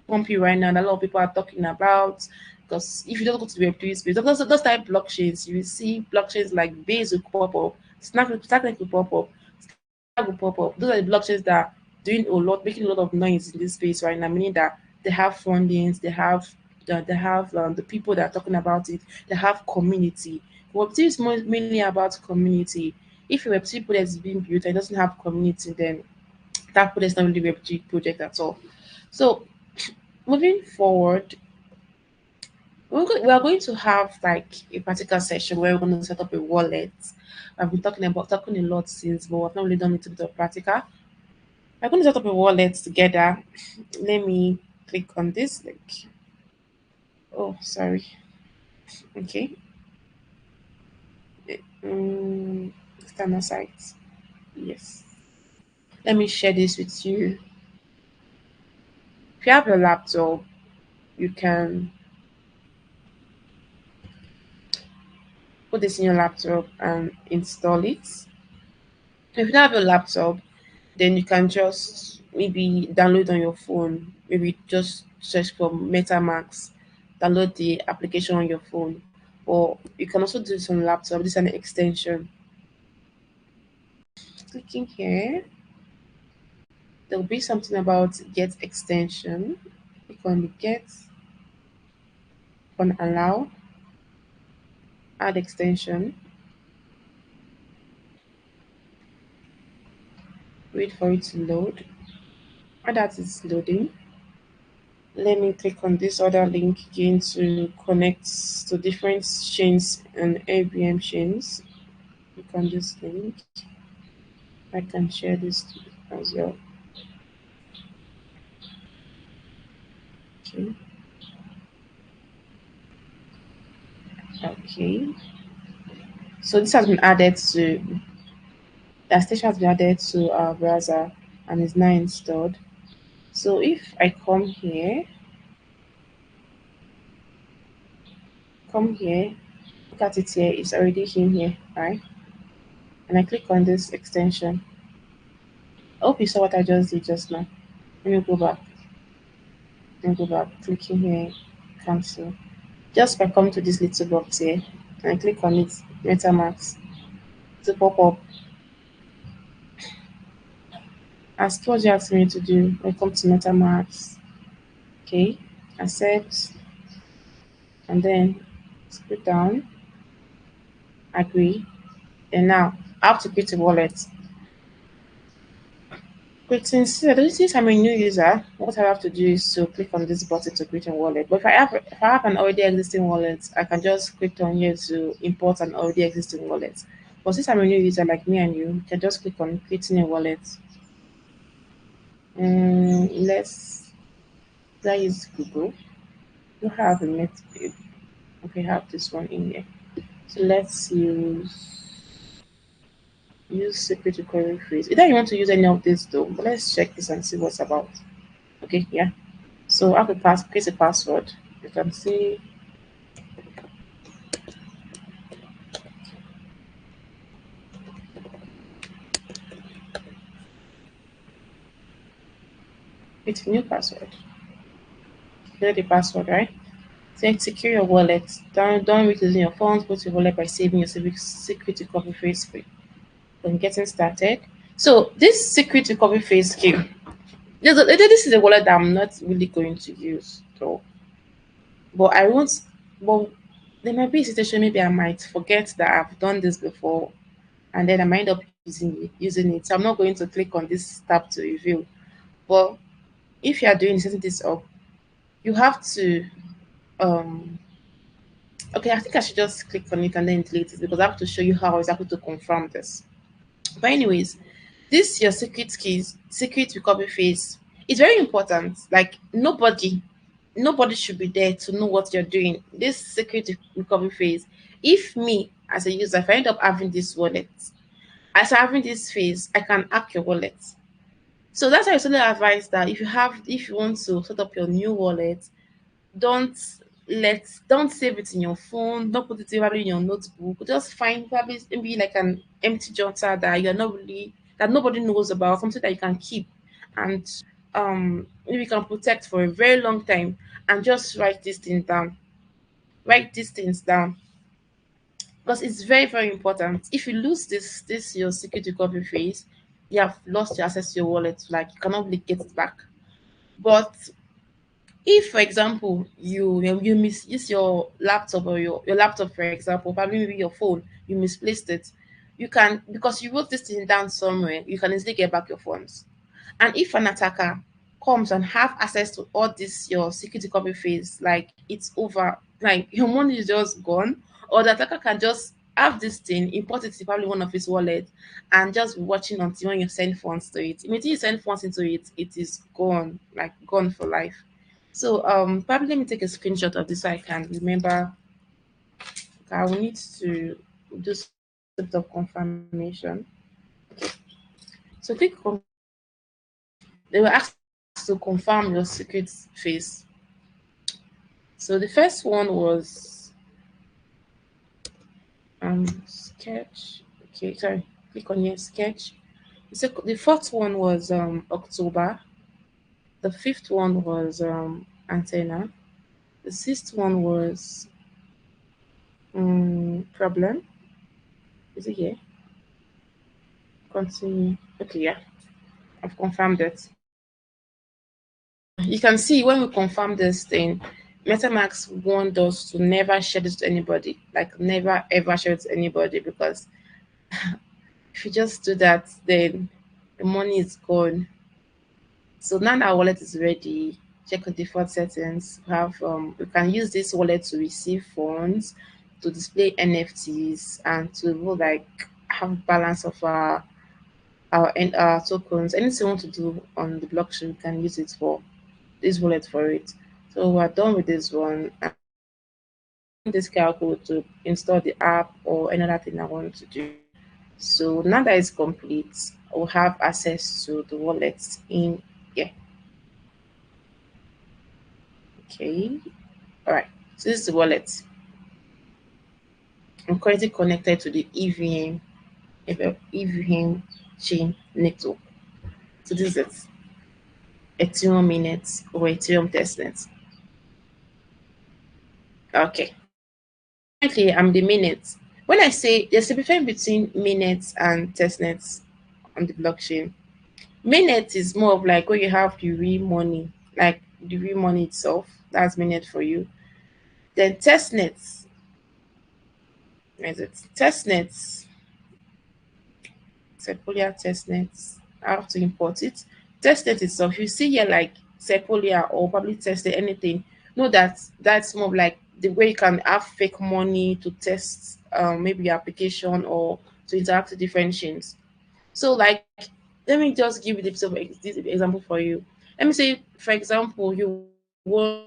pumpy right now, and a lot of people are talking about. Because if you don't go to the Web3 space, those type blockchains, you will see blockchains like Base will pop up, Stacklet will pop up, Stellar will pop up. Those are the blockchains that are doing a lot, making a lot of noise in this space right now, meaning that they have fundings, they have the people that are talking about it, they have community. Web3 is mainly about community. If a Web3 project is being built and doesn't have community, then that project is not really a Web3 project at all. So moving forward, we are going to have like a practical session where we're going to set up a wallet. I've been talking a lot since, but I've not really done a little bit of practical. We're going to set up a wallet together. Let me click on this link. Oh, sorry. Okay. External site. Yes. Let me share this with you. If you have a laptop, you can put this in your laptop and install it. If you don't have a laptop, then you can just maybe download on your phone. Maybe just search for MetaMask, download the application on your phone. Or you can also do this on laptop. This is an extension. Clicking here, there'll be something about get extension. Click on the get, on allow, add extension, wait for it to load. And that is loading. Let me click on this other link again to connect to different chains and ABM chains. Click on this link. I can share this as well. Okay. Okay. So this has been added to that station has been added to our browser and is now installed. So if I come here, look at it here, it's already in here, right? And I click on this extension. I hope you saw what I just did just now. Let me go back. Clicking here, cancel. Just by come to this little box here and click on it, MetaMask, to pop up. Ask what you ask me to do. Welcome to MetaMask. Okay, accept, and then scroll down, agree. And now I have to create a wallet. Since I'm a new user, what I have to do is to click on this button to create a wallet. But if I have an already existing wallet, I can just click on here to import an already existing wallet. But since I'm a new user like me and you can just click on creating a wallet. Let's use Google. You have a net. Okay, have this one in here. So let's use secret recovery phrase. Either you want to use any of this though, but let's check this and see what's about. Okay, yeah. So I have to create a password. You can see Create a new password. Create the password, right? Then secure your wallet. Don't risk losing your funds. Put your wallet by saving your secret recovery phase free. Then getting started. So this secret recovery phase scheme. This is a wallet that I'm not really going to use though. But I won't. But there might be a situation maybe I might forget that I've done this before, and then I might end up using it. So I'm not going to click on this tab to review. But if you are doing setting this up, you have to um okay, I think I should just click on it and then delete it because I have to show you how exactly to confirm this. But anyways, this your secret recovery phase is very important. Like nobody should be there to know what you're doing. This secret recovery phase. If me as a user, if I end up having this wallet, as having this phase, I can hack your wallet. So that's why I totally advise that if you want to set up your new wallet, don't don't save it in your phone, don't put it probably in your notebook. Just find probably maybe like an empty jotter that you're not really that nobody knows about, something that you can keep and maybe you can protect for a very long time and just write these things down. Write these things down because it's very, very important. If you lose this your secret recovery phase, you have lost your access to your wallet, like you cannot really get it back. But if, for example, you misuse your laptop or your laptop, for example, probably maybe your phone, you misplaced it, you can because you wrote this thing down somewhere, you can easily get back your funds. And if an attacker comes and have access to all this your security recovery phase, like it's over, like your money is just gone, or the attacker can just have this thing, import it to probably one of his wallet, and just be watching until when you send funds to it. Immediately you send funds into it, it is gone, like gone for life. So probably let me take a screenshot of this so I can remember. I will need to do some sort of confirmation. So click they will ask to confirm your secret phase. So the first one was sketch. Okay, sorry. Click on your sketch. The fourth one was October. The fifth one was antenna. The sixth one was problem. Is it here? Continue. Okay, yeah. I've confirmed it. You can see when we confirm this thing, MetaMask warned us to never share this to anybody. Like never ever share it to anybody because if you just do that, then the money is gone. So now our wallet is ready. Check the default settings. We can use this wallet to receive funds, to display NFTs, and to like have balance of our tokens. Anything we want to do on the blockchain, we can use it for this wallet for it. So we're done with this one. And this QR code to install the app or another thing I want to do. So now that it's complete, I'll have access to the wallet in here. Okay. All right. So this is the wallet. I'm currently connected to the EVM chain network. So this is it. Ethereum minutes or Ethereum testnet. Okay. Currently, I'm the minutes. When I say there's a difference between minutes and testnets on the blockchain, minute is more of like when you have the real money, like the real money itself. That's minute for you. Then testnets, where is it? Testnets, Sepolia testnets. I have to import it. Testnet itself, you see here like Sepolia or probably tested anything. Know that that's more of like the way you can have fake money to test maybe your application or to interact with different chains. So like let me just give you this example for you. Let me say, for example, you want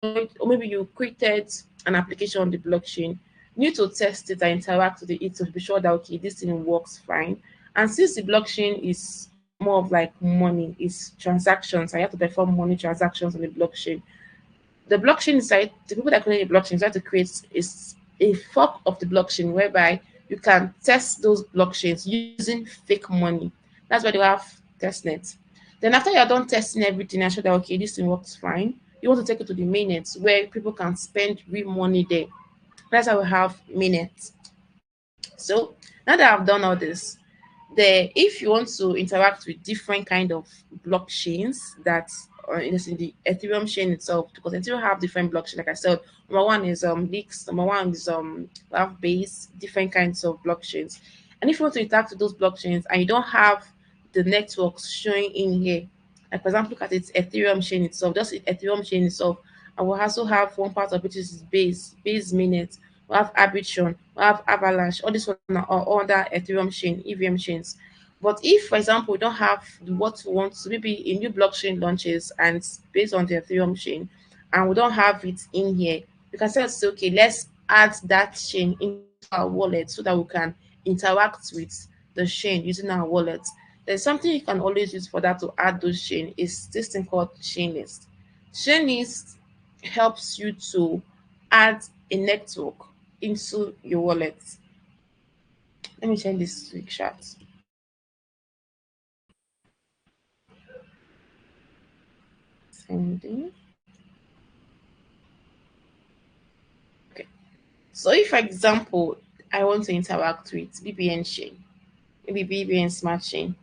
or maybe you created an application on the blockchain. You need to test it and interact with it to be sure that okay, this thing works fine. And since the blockchain is more of like money, it's transactions. I have to perform money transactions on the blockchain. The blockchain is like the people that create the blockchain try to create is a fork of the blockchain whereby you can test those blockchains using fake money. That's why they have testnet. Then after you're done testing everything and show that okay, this thing works fine, you want to take it to the mainnet where people can spend real money there. That's how we have mainnet. So now that I've done all this, if you want to interact with different kind of blockchains that are in the Ethereum chain itself, because Ethereum have different blockchains, like I said, number one is leaks, number one is have base, different kinds of blockchains. And if you want to interact with those blockchains and you don't have the networks showing in here, like for example, look at its Ethereum chain itself, just Ethereum chain itself, and we'll also have one part of it is base mainnet. We have Arbitrum, we have Avalanche, all these one are all under Ethereum chain, EVM chains. But if, for example, we don't have what we want, so maybe a new blockchain launches and it's based on the Ethereum chain, and we don't have it in here, we can say, okay, let's add that chain into our wallet so that we can interact with the chain using our wallet. There's something you can always use for that to add those chain is this thing called Chainlist. Chainlist helps you to add a network into your wallet. Let me change this to chat. Sending. Okay. So if, for example, I want to interact with BBN chain, maybe BBN smart chain,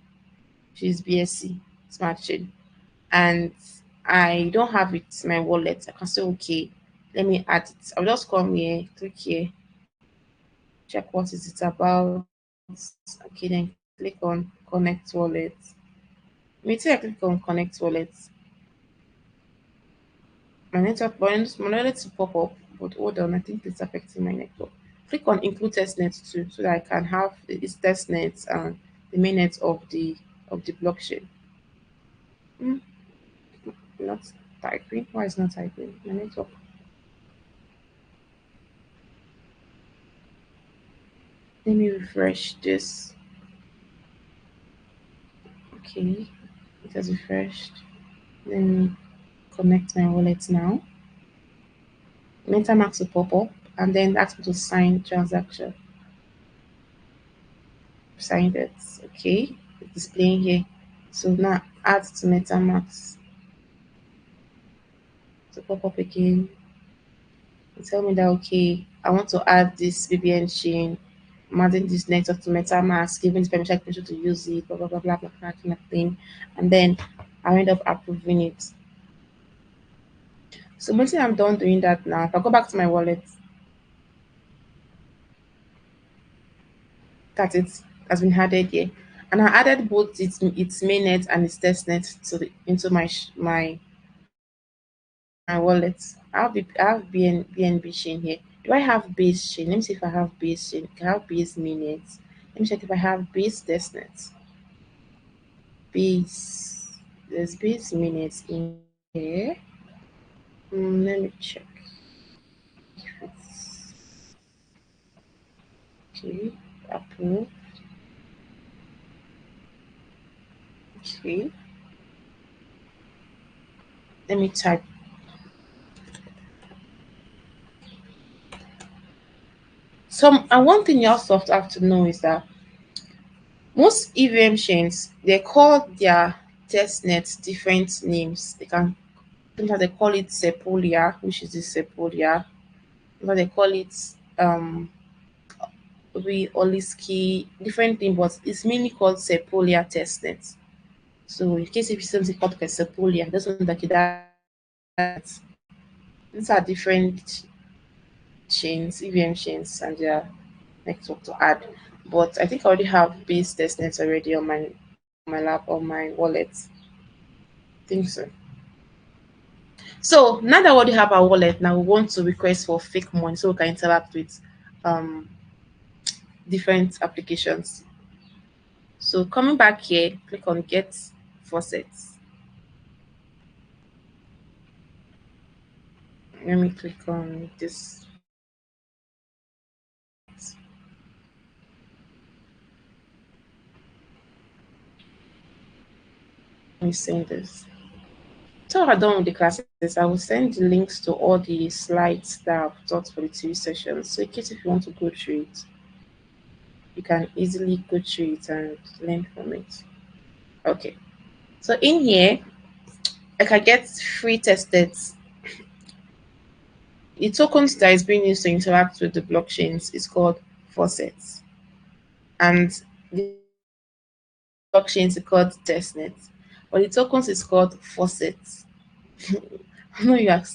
which is BSC smart chain, and I don't have it in my wallet, I can say, okay, let me add it. I'll just come here, click here, check what is it about. Okay, then click on connect wallet. Maybe I click on connect wallet. My network bonds, my wallet to pop up, but hold on, I think it's affecting my network. Click on include testnets too, so that I can have this testnets and the mainnet of the blockchain. Hmm, not typing. Why is not typing? My network. Let me refresh this. Okay, it has refreshed. Let me connect my wallet now. MetaMask will pop up and then ask me to sign transaction. Signed it. Okay, it's displaying here. So now add to MetaMask to pop up again. And tell me that okay, I want to add this BBN chain. I'm adding this network to MetaMask, giving the permission to use it, blah blah blah blah blah, kind of thing. And then I end up approving it. So once I'm done doing that now, if I go back to my wallet, that it has been added here. And I added both its mainnet and its testnet to into my wallet. I have BNB chain here. Do I have base chain? Let me see if I have base chain. I have base mainnet. Let me check if I have base testnet. Base. There's base mainnet in here. Let me check if it's okay. Approve. Okay. Let me type. And one thing you also have to know is that most EVM chains, they call their testnets different names. Sometimes they call it Sepolia, which is the Sepolia. Sometimes they call it we Oliski, different thing, but it's mainly called Sepolia testnet. So in case if you see something called Sepolia, that's one that these are different chains, EVM chains, and their network to add. But I think I already have base testnets already on my lap on my wallet. I think so. So now that we already have our wallet, now we want to request for fake money so we can interact with um different applications. So coming back here, click on get faucets. Let me click on this. Let me send this. So I'm done with the classes, I will send the links to all the slides that I've taught for the two sessions. So in case if you want to go through it, you can easily go through it and learn from it. Okay. So in here, I can get free testnets. The tokens that is being used to interact with the blockchains is called faucets, and the blockchains is called testnets, but the tokens is called faucets. I know you are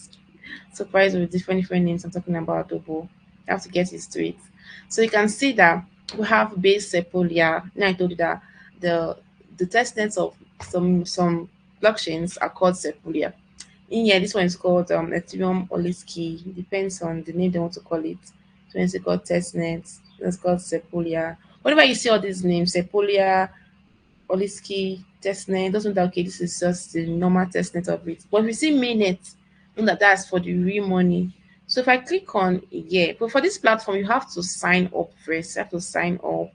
surprised with different names I'm talking about, though, but you have to get used to it. So you can see that we have base sepolia. Now I told you that the the testnets of some blockchains are called sepolia. In here, this one is called Ethereum Oliski. Depends on the name they want to call it. So it's called testnet. It's called sepolia. Whenever you see all these names, sepolia, Oliski, testnet, doesn't that okay, this is just the normal testnet of it. But if you see mainnet, know that that's for the real money. So if I click on yeah, but for this platform, you have to sign up first. You have to sign up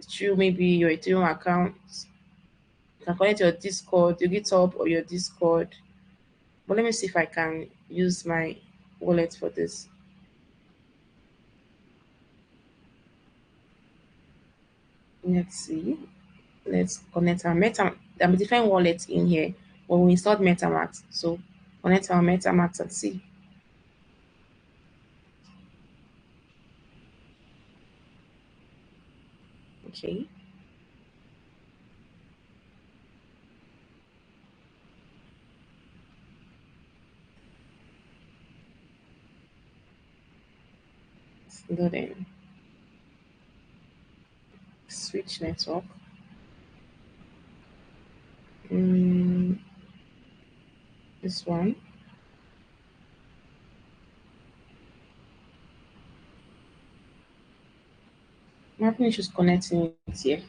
through maybe your Ethereum account. You can connect your Discord, your GitHub or your Discord. But let me see if I can use my wallet for this. Let's see. Let's connect our I'm a different wallet in here. But we installed MetaMask. So connect our MetaMask and see. Okay. It's loading. Switch network. Mm, this one. I'm having issues connecting it here.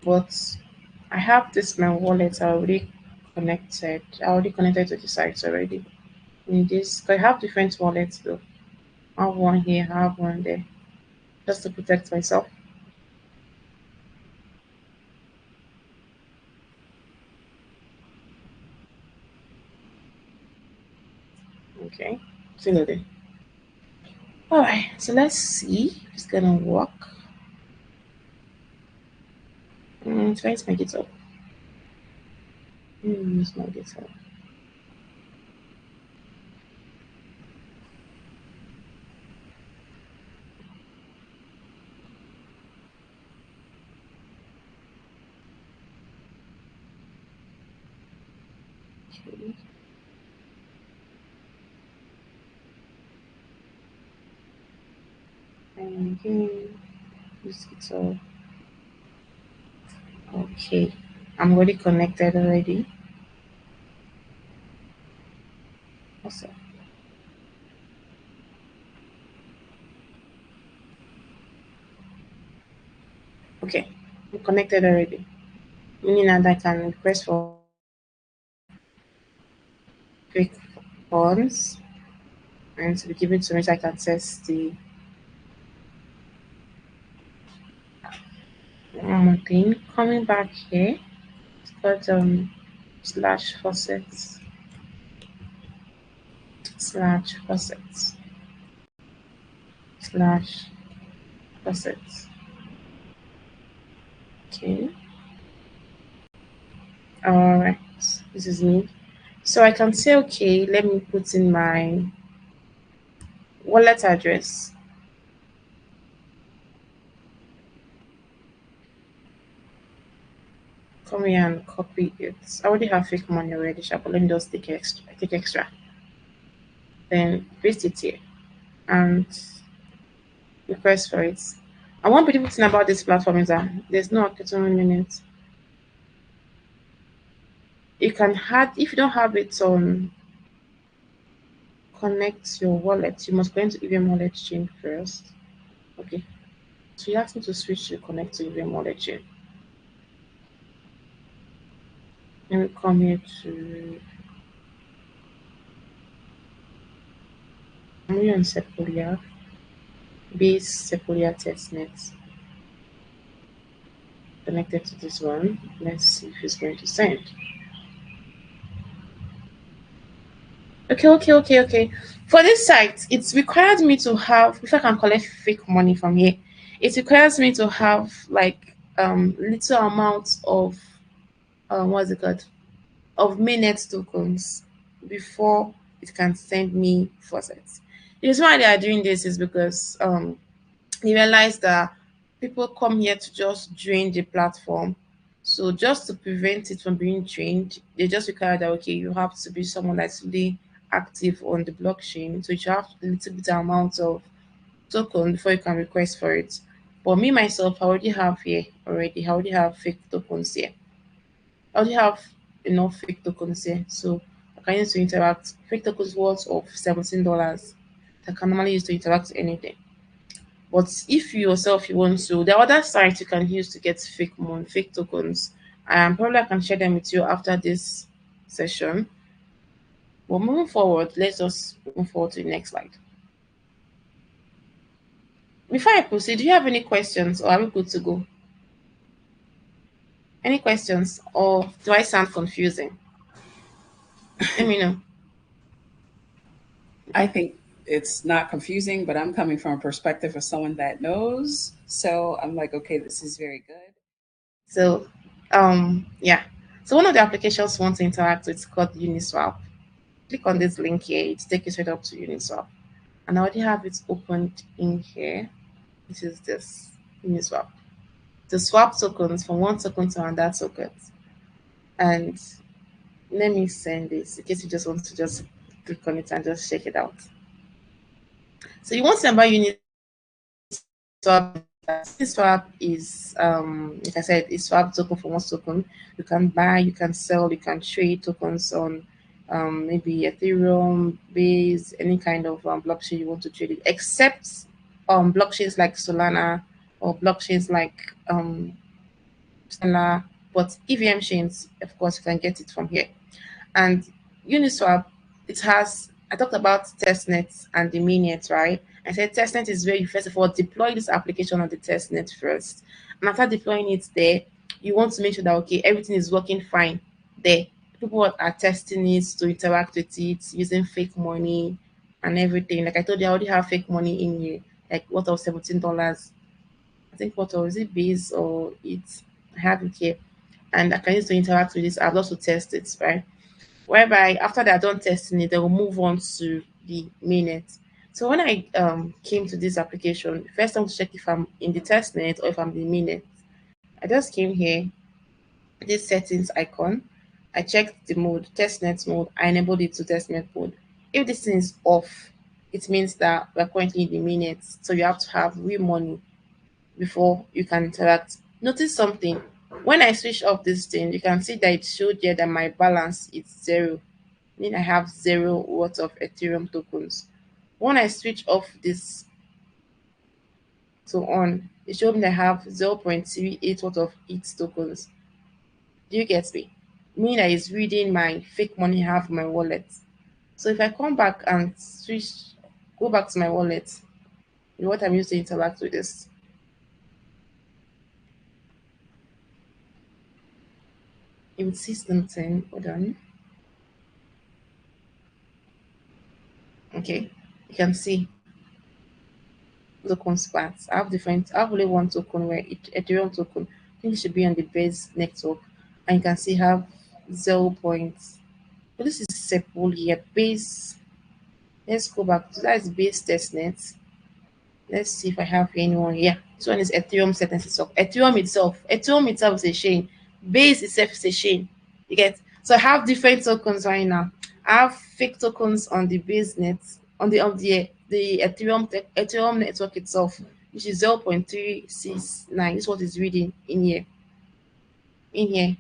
But I have this my wallet already connected. I already connected to the site already. In this, 'cause I have different wallets though. I have one here, I have one there, just to protect myself. Okay, still loading. All right, so let's see if it's gonna work. Try to make it up. Use my GitHub. Okay. And again, use GitHub. Okay, I'm already connected already. Awesome. Okay, I'm connected already. Meaning that I can request for quick funds and to be given to me so I can test the thing. Coming back here, it's got slash faucets slash faucets slash faucets. Okay. All right. This is me. So I can say, okay, let me put in my wallet address. Come here and copy it. I already have fake money already, but let me just take extra. Take extra. Then paste it here and request for it. And one beautiful thing about this platform is that there's no occasional minute. You can add if you don't have it on connect your wallet, you must go into EVM wallet chain first. Okay. So you ask me to switch to connect to EVM wallet chain. Let me come here to I'm here on Sepolia, base Sepolia testnet. Connected to this one. Let's see if it's going to send. Okay. For this site, it's required me to have, if I can collect fake money from here, it requires me to have like little amounts of what's it called, of mainnet tokens before it can send me faucets. The reason why they are doing this is because they realize that people come here to just drain the platform. So just to prevent it from being drained, they just require that okay, you have to be someone that's really active on the blockchain. So you should have a little bit amount of token before you can request for it. But me myself, I already have here already. I already have fake tokens here. I already have enough fake tokens here. So I can use to interact. Fake tokens worth of $17 that I can normally use to interact with anything. But if you yourself you want to, there are other sites you can use to get fake money, fake tokens. Probably I can share them with you after this session. But moving forward, let's just move forward to the next slide. Before I proceed, do you have any questions or are we good to go? Any questions or do I sound confusing? Let me know. I think it's not confusing, but I'm coming from a perspective of someone that knows. So I'm like, okay, this is very good. So, yeah. So one of the applications we want to interact with is called Uniswap. Click on this link here. It takes you straight up to Uniswap. And I already have it opened in here. It is this Uniswap. To swap tokens from one token to another token. And let me send this in case you just want to just click on it and just check it out. So you want to buy Uniswap. Uniswap is, like I said, it's swap token for one token. You can buy, you can sell, you can trade tokens on maybe Ethereum, Base, any kind of blockchain you want to trade it, except blockchains like Solana or blockchains like Stellar. But EVM chains, of course, you can get it from here. And Uniswap, it has, I talked about testnets and the mainnet, right? I said testnet is where you first of all deploy this application on the testnet first. And after deploying it there, you want to make sure that okay, everything is working fine there. People are testing it to interact with it using fake money and everything. Like I told you, I already have fake money in here, like what of $17. I think what of is it base or it I have it here. And I can use to interact with this. I've also test it, right? Whereby after they're done testing it, they will move on to the mainnet. So when I came to this application, first I want to check if I'm in the testnet or if I'm the mainnet. I just came here, this settings icon. I checked the mode, testnet mode. I enabled it to testnet mode. If this thing is off, it means that we're currently in the mainnet. So you have to have real money before you can interact. Notice something. When I switch off this thing, you can see that it showed here that my balance is 0. Mean I have 0 worth of Ethereum tokens. When I switch off this to on, it showed me that I have 0.38 worth of ETH tokens. Do you get me? Meaning that it's reading my fake money I have in my wallet. So if I come back and go back to my wallet, what I'm using to interact with this. You would see something. Hold on. Okay, you can see token sparks. I have only one token where Ethereum token. I think it should be on the base network. And you can see have 0 points. But this is simple here. Base. Let's go back. So that is base testnet. Let's see if I have anyone here. This one is Ethereum settings itself. Ethereum itself is a chain. Base itself is a chain. You get, so I have different tokens right now. I have fake tokens on the base net, on the Ethereum network itself, which is 0.369. This is what is reading in here. In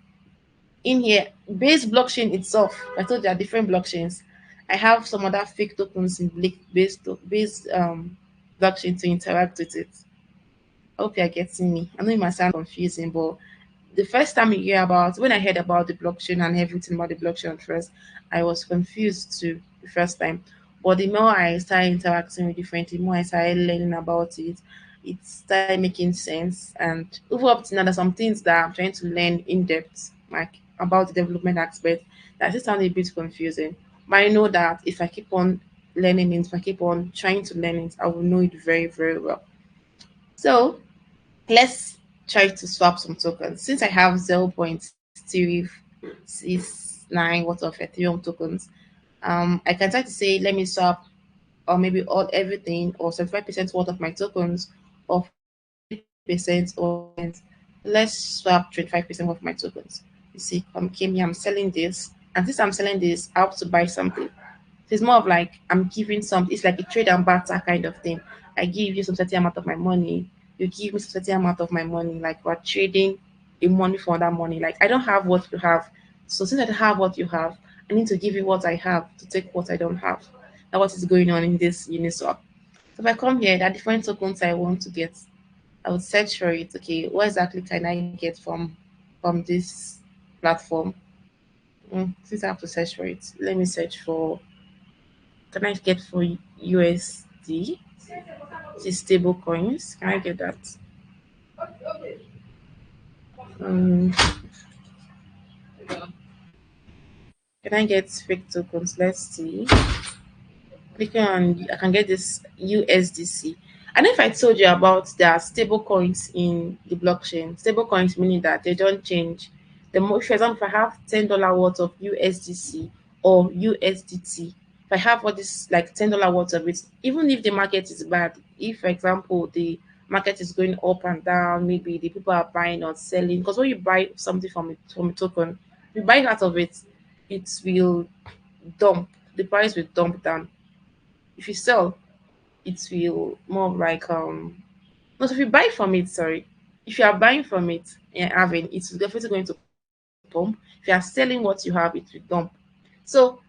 here, base blockchain itself. I told you there are different blockchains. I have some other fake tokens in base blockchain to interact with it. I hope you're getting me. I know it might sound confusing, but the first time you hear about, when I heard about the blockchain and everything about the blockchain at first, I was confused too the first time. But the more I started interacting with different, the more I started learning about it, it started making sense. And over up to now, there's some things that I'm trying to learn in depth, like about the development aspect, that just sound a bit confusing. But I know that if I keep on learning it, if I keep on trying to learn it, I will know it very, very well. So let's try to swap some tokens. Since I have 0.3 is 9 worth of Ethereum tokens. I can try to say, let me swap, or maybe all everything, or 75% worth of my tokens, or 50% or let's swap 25% of my tokens. You see, came here, I'm selling this, and since I'm selling this, I have to buy something. So it's more of like I'm giving some. It's like a trade and barter kind of thing. I give you some certain amount of my money. You give me some certain amount of my money. Like we're trading a money for that money. Like I don't have what you have. So since I don't have what you have, I need to give you what I have to take what I don't have. That's what is going on in this Uniswap. So if I come here, there are different tokens I want to get. I would search for it. Okay, what exactly can I get from this platform? Since I have to search for it, let me search for, can I get for USD? The stable coins. Can I get that? Um, can I get fake tokens? Let's see. Clicking on, I can get this USDC. And if I told you about there are stable coins in the blockchain, stable coins meaning that they don't change. For example, if I have $10 worth of USDC or USDT, if I have what is like $10 worth of it, even if the market is bad, if for example the market is going up and down, maybe the people are buying or selling, because when you buy something from a token, you buy out of it, it will dump, the price will dump down. If you sell, it will more like not if you buy from it, sorry. If you are buying from it and having, it's definitely going to pump. If you are selling what you have, it will dump. So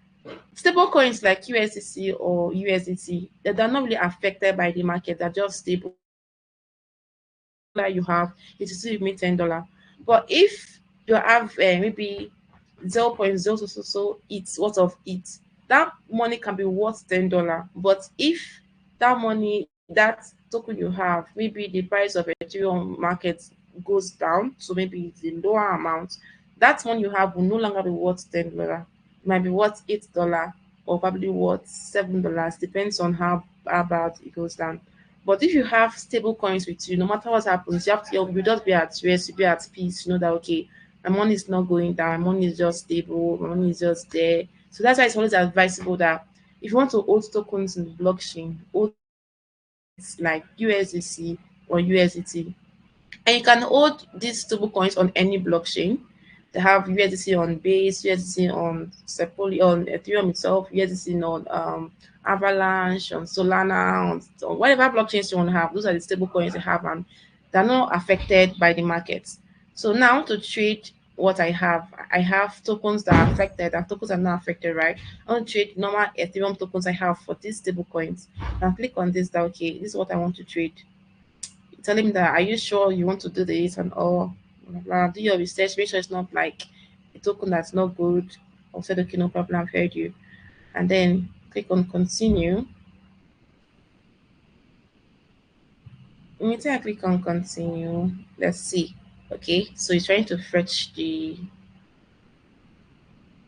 stable coins like USDC or USDT, they're not really affected by the market, they're just stable. That you have, it will still remain $10. But if you have maybe 0.0 so it's worth of it, that money can be worth $10. But if that money, that token you have, maybe the price of Ethereum market goes down, so maybe it's a lower amount, that money you have will no longer be worth $10. It might be worth $8 or probably worth $7, depends on how bad it goes down. But if you have stable coins with you, no matter what happens, you just be at rest, you be at peace. You know that okay, my money is not going down, my money is just stable, my money is just there. So that's why it's always advisable that if you want to hold tokens in the blockchain, hold it like USDC or USDT. And you can hold these stable coins on any blockchain. They have USDC on Base, USDC on Sepoli, on Ethereum itself, USDC on Avalanche, on Solana, on whatever blockchains you want to have. Those are the stable coins they have, and they're not affected by the markets. So now to trade what I have tokens that are affected and tokens are not affected, right? I want to trade normal Ethereum tokens I have for these stable coins. And click on this, that okay, this is what I want to trade, telling me that are you sure you want to do this and all, blah, blah. Do your research, make sure it's not like a token that's not good. Or said okay, no problem, I've heard you. And then click on continue. When I click on continue, let's see. Okay, so it's trying to fetch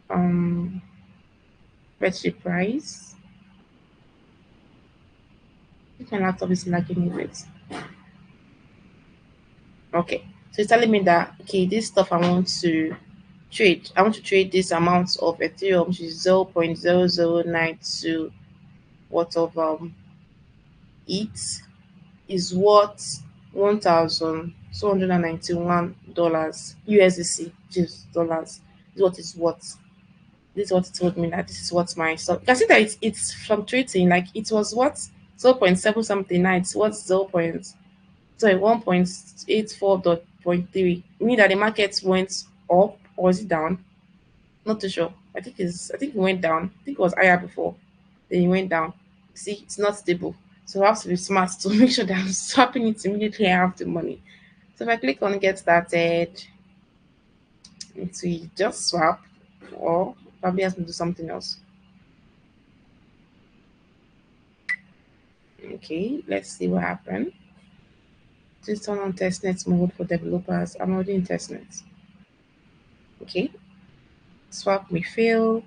um the price. If my laptop is lagging a bit. Okay, so it's telling me that okay, this stuff I want to trade. I want to trade this amount of Ethereum, which is 0.0092 worth of it is worth $1,291 USDC, which is dollars. This is what it's worth. This is what it told me that this is what my so you can see that it's fluctuating. Like it was what 0.7 something now it's what 1.84.3. Meaning that the market went up or was it down? Not too sure. I think it went down. I think it was higher before. Then it went down. See, it's not stable. So I have to be smart to make sure that I'm swapping it immediately I have the money. So if I click on get started, it will just swap or probably has to do something else. Okay, let's see what happened. Please turn on testnet mode for developers. I'm already in testnet. Okay, swap may fail.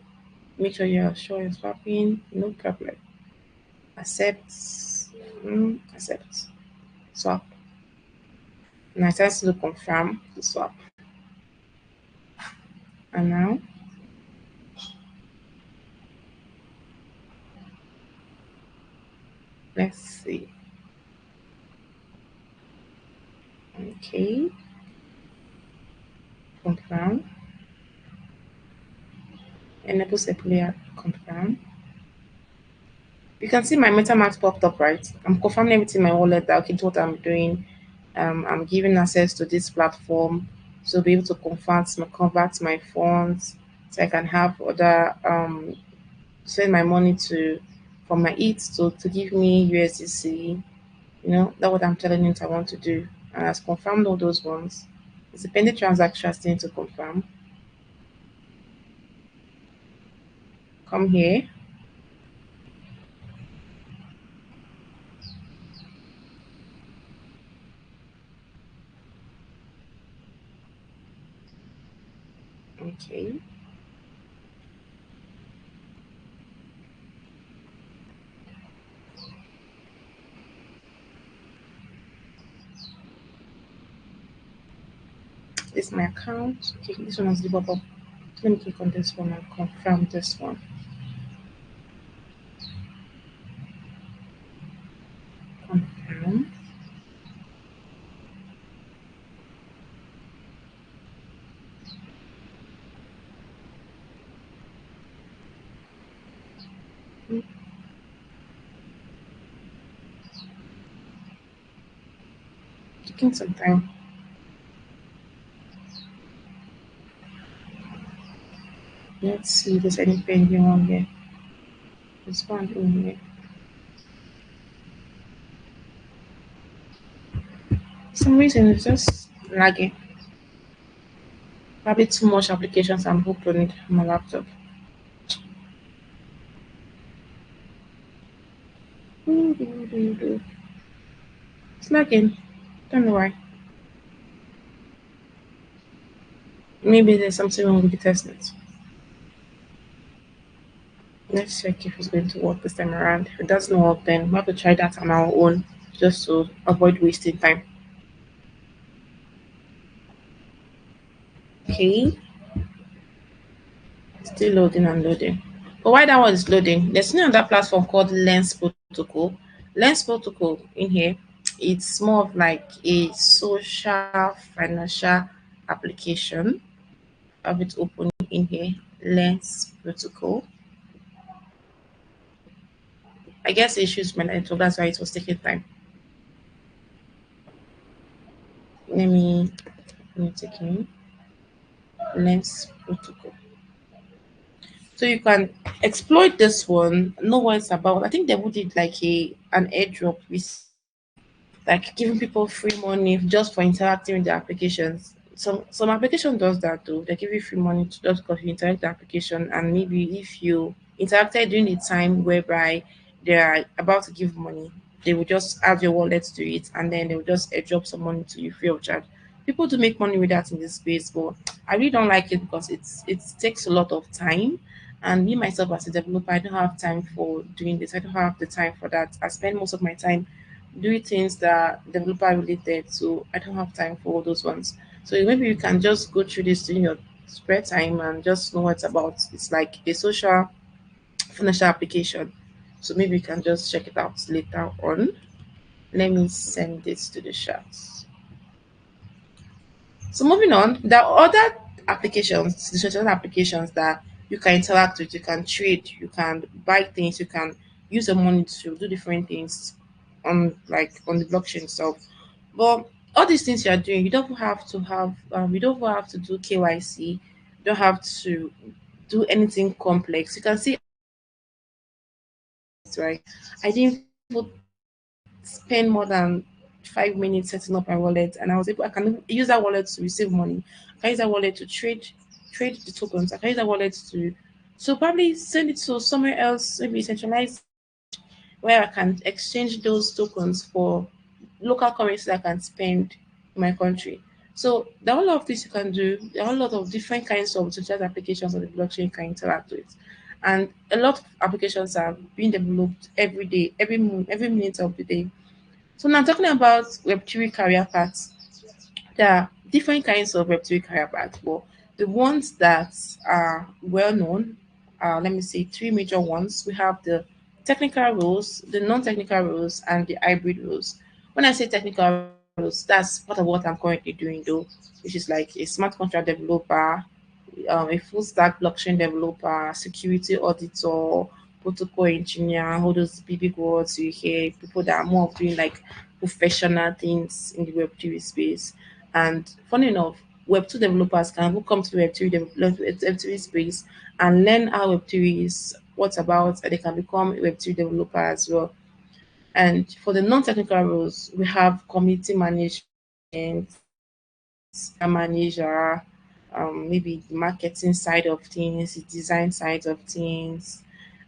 Make sure you're sure you're swapping. No problem. Accept. Accept. Swap. Now it has to confirm the swap. And now, let's see. Okay, confirm. Enable player, confirm. You can see my MetaMask popped up, right? I'm confirming everything in my wallet that okay, what I'm doing. I'm giving access to this platform to be able to convert my funds, so I can have other send my money to from my ETH to give me USDC. You know, that's what I'm telling it I want to do. And has confirmed all those ones. It's a pending transaction I still need to confirm. Come here. Okay. This is my account. Okay, this one has the bubble. Let me click on this one and confirm this one. Confirm. Taking some time. Let's see if there's any pending one here. There's one in here. For some reason it's just lagging. Probably too much applications I'm opening on my laptop. It's lagging. Don't know why. Maybe there's something wrong with the testnet. Let's check if it's going to work this time around. If it doesn't work, then we have to try that on our own just to avoid wasting time. Okay, still loading and loading. But while that one is loading, there's another platform called Lens Protocol. Lens Protocol in here, it's more of like a social financial application. I have it open in here. Lens Protocol. I guess issues my network, that's why it was taking time. Let me take in Lens Protocol. So you can exploit this one, know what it's about. I think they would did like an airdrop with like giving people free money just for interacting with the applications. Some application does that too. They give you free money to just because you interact with the application, and maybe if you interacted during the time whereby they are about to give money, they will just add your wallet to it, and then they will just airdrop some money to you free of charge. People do make money with that in this space, but I really don't like it because it takes a lot of time. And me myself as a developer, I don't have time for doing this. I don't have the time for that. I spend most of my time doing things that developer related, so I don't have time for all those ones. So maybe you can just go through this during your spare time and just know what it's about. It's like a social financial application. So maybe you can just check it out later on. Let me send this to the chat. So moving on, there are other applications, digital applications that you can interact with, you can trade, you can buy things, you can use your money to do different things on the blockchain itself. But all these things you are doing, you don't have to do KYC, you don't have to do anything complex. You can see right. I didn't even spend more than 5 minutes setting up my wallet, and I can use that wallet to receive money. I can use that wallet to trade the tokens. I can use that wallet to probably send it to somewhere else, maybe centralized, where I can exchange those tokens for local currency I can spend in my country. So there are a lot of things you can do. There are a lot of different kinds of social applications on the blockchain you can interact with. And a lot of applications are being developed every day, every minute of the day. So now talking about Web3 career paths, there are different kinds of Web3 career paths. But The ones that are well known, let me say three major ones. We have the technical rules, the non-technical rules, and the hybrid rules. When I say technical rules, that's part of what I'm currently doing though, which is like a smart contract developer, a full stack blockchain developer, security auditor, protocol engineer, all those big words you hear, people that are more of doing like professional things in the Web3 space. And funny enough, Web2 developers can who come to Web3 space and learn how Web3 is, what's about, and they can become a Web3 developer as well. And for the non-technical roles, we have community management, manager, maybe the marketing side of things, the design side of things.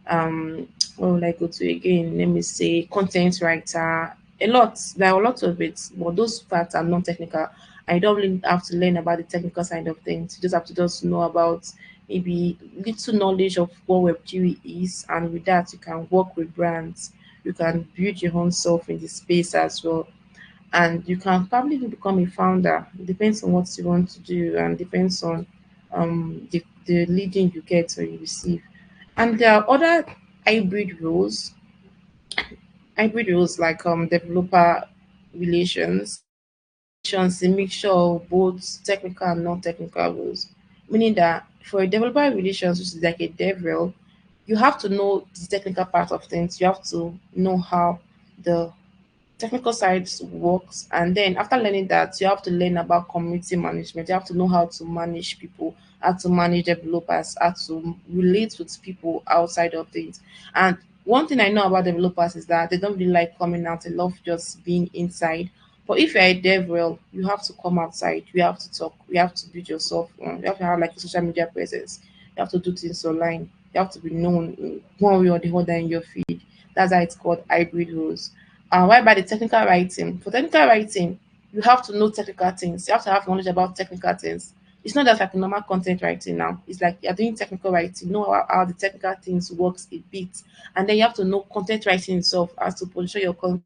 What would I go to again? Let me say content writer. A lot. There are a lot of it, but those parts are non-technical. I don't really have to learn about the technical side of things. You just have to just know about maybe little knowledge of what Web3 is, and with that you can work with brands. You can build your own self in the space as well, and you can probably become a founder. It depends on what you want to do and depends on the leading you get or you receive. And there are other hybrid roles, hybrid roles like developer relations, relations, a mixture of both technical and non-technical roles. Meaning that for a developer relations, which is like a dev role, you have to know the technical part of things. You have to know how the technical side works, and then after learning that you have to learn about community management. You have to know how to manage people, how to manage developers, how to relate with people outside of things. And one thing I know about developers is that they don't really like coming out. They love just being inside. But if you're a dev, well, you have to come outside. You have to talk. You have to build yourself. You have to have like a social media presence. You have to do things online. You have to be known in one way or the other in your feed. That's why it's called hybrid roles. Whereby the technical writing, for technical writing, you have to know technical things. You have to have knowledge about technical things. It's not just like normal content writing now. It's like you're doing technical writing, know how the technical things works a bit, and then you have to know content writing itself as to position your content.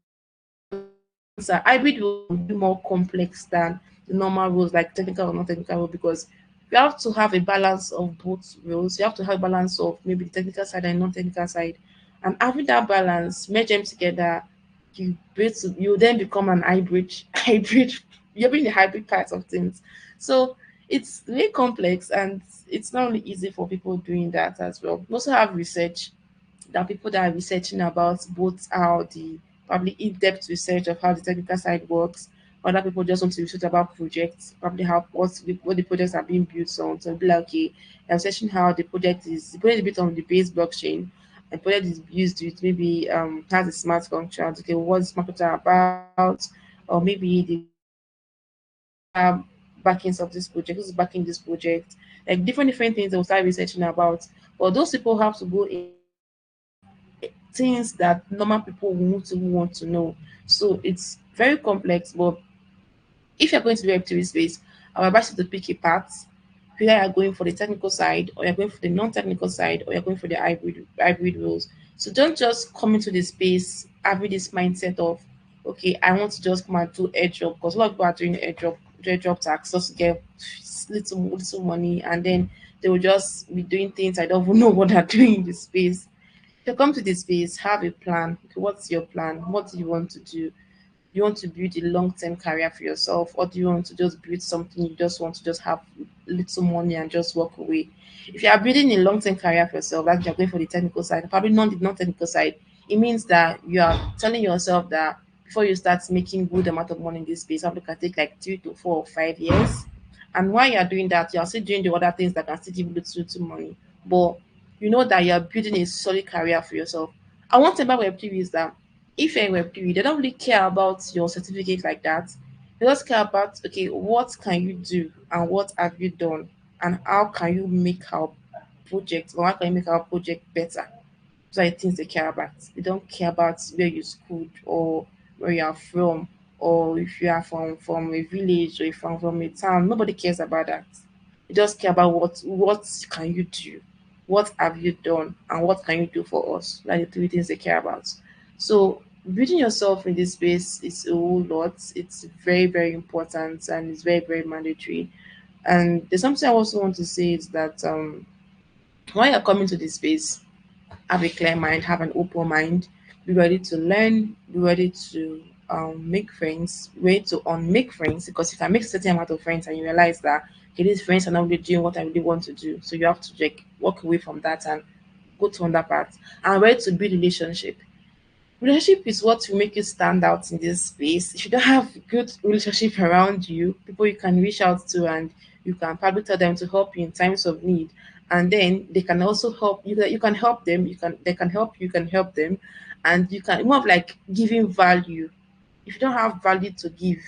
Hybrid will be more complex than the normal rules like technical or non-technical role, because you have to have a balance of both roles. You have to have a balance of maybe the technical side and non-technical side, and having that balance, merge them together, you then become an hybrid. Hybrid, you're being the hybrid part of things. So it's really complex, and it's not really easy for people doing that as well. We also have research. There are people that are researching about both how the probably in-depth research of how the technical side works. Other people just want to research about projects, probably how what the projects are being built on. So be like, okay, I'm searching how the project is built on the base blockchain. And project is used with maybe has a smart contract. Okay, what's smart contract about? Or maybe the backings of this project, who's backing this project, like different things they will start researching about. But those people have to go in things that normal people want to know. So it's very complex. But if you're going to the Web3 space, I would advise you to pick a path. Whether you're going for the technical side, or you're going for the non-technical side, or you're going for the hybrid roles. So don't just come into the space having this mindset of, okay, I want to just come and do airdrop, because a lot of people are doing airdrop tax just to get little money, and then they will just be doing things I don't even know what they're doing in the space. If you come to this space, have a plan. Okay, what's your plan? What do you want to do? You want to build a long-term career for yourself, or do you want to just build something you just want to just have little money and just walk away? If you are building a long-term career for yourself, like you're going for the technical side, probably not the non-technical side, it means that you are telling yourself that before you start making good amount of money in this space, probably can take like 3 to 4 or 5 years. And while you are doing that, you are still doing the other things that can still give you little money. But you know that you are building a solid career for yourself. And one thing about Web3 is that if you're in Web3, they don't really care about your certificate like that. They just care about, okay, what can you do and what have you done, and how can you make our project, or how can you make our project better? Those are the things they care about. They don't care about where you schooled, or where you are from, or if you are from a village, or if you're from a town. Nobody cares about that. They just care about what can you do, what have you done, and what can you do for us. Like the three things they care about. So building yourself in this space is a whole lot. It's very important, and it's very mandatory. And there's something I also want to say is that when you're coming to this space, have a clear mind, have an open mind, be ready to learn, be ready to make friends, ready to unmake friends, because you can make a certain amount of friends and you realize that okay, these friends are not really doing what I really want to do. So you have to like walk away from that and go to another part. And ready to build relationship. Relationship is what will make you stand out in this space. If you don't have good relationship around you, people you can reach out to and you can probably tell them to help you in times of need, and then they can also help you. You can help them. You can they can help you. Can help them, and you can more of like giving value. If you don't have value to give,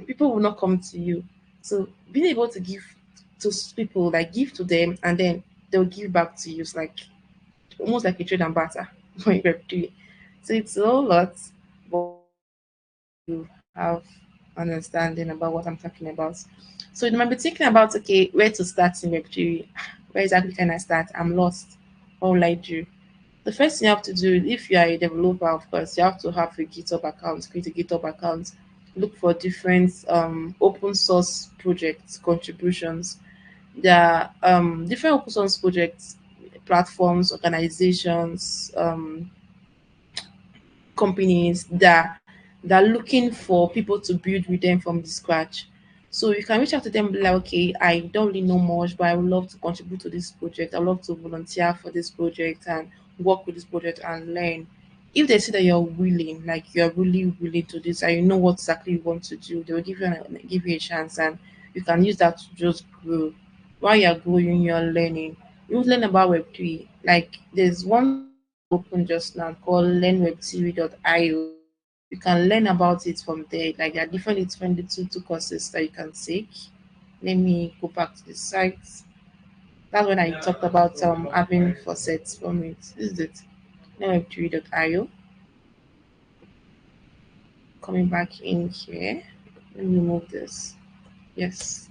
people will not come to you. So being able to give to people, like give to them, and then they'll give back to you. It's like almost like a trade and barter when you're doing. So it's a whole lot, but you have understanding about what I'm talking about. So you might be thinking about okay, where to start in Web3? Where exactly can I start? I'm lost. What will I do? The first thing you have to do, if you are a developer, of course, you have to have a GitHub account, create a GitHub account, look for different open source projects, contributions. There are different open source projects, platforms, organizations, companies that are looking for people to build with them from the scratch. So you can reach out to them like, okay, I don't really know much, but I would love to contribute to this project. I would love to volunteer for this project and work with this project and learn. If they see that you're willing, like you're really willing to this, and you know what exactly you want to do, they will give you a chance, and you can use that to just grow. While you're growing, you're learning. You learn about Web3. Like there's one open just now called learnweb3.io. You can learn about it from there. Like there are different little courses that you can take. Let me go back to the site. That's when I talked about having faucets from it. This is it. Learnweb3.io. Coming back in here. Let me remove this. Yes.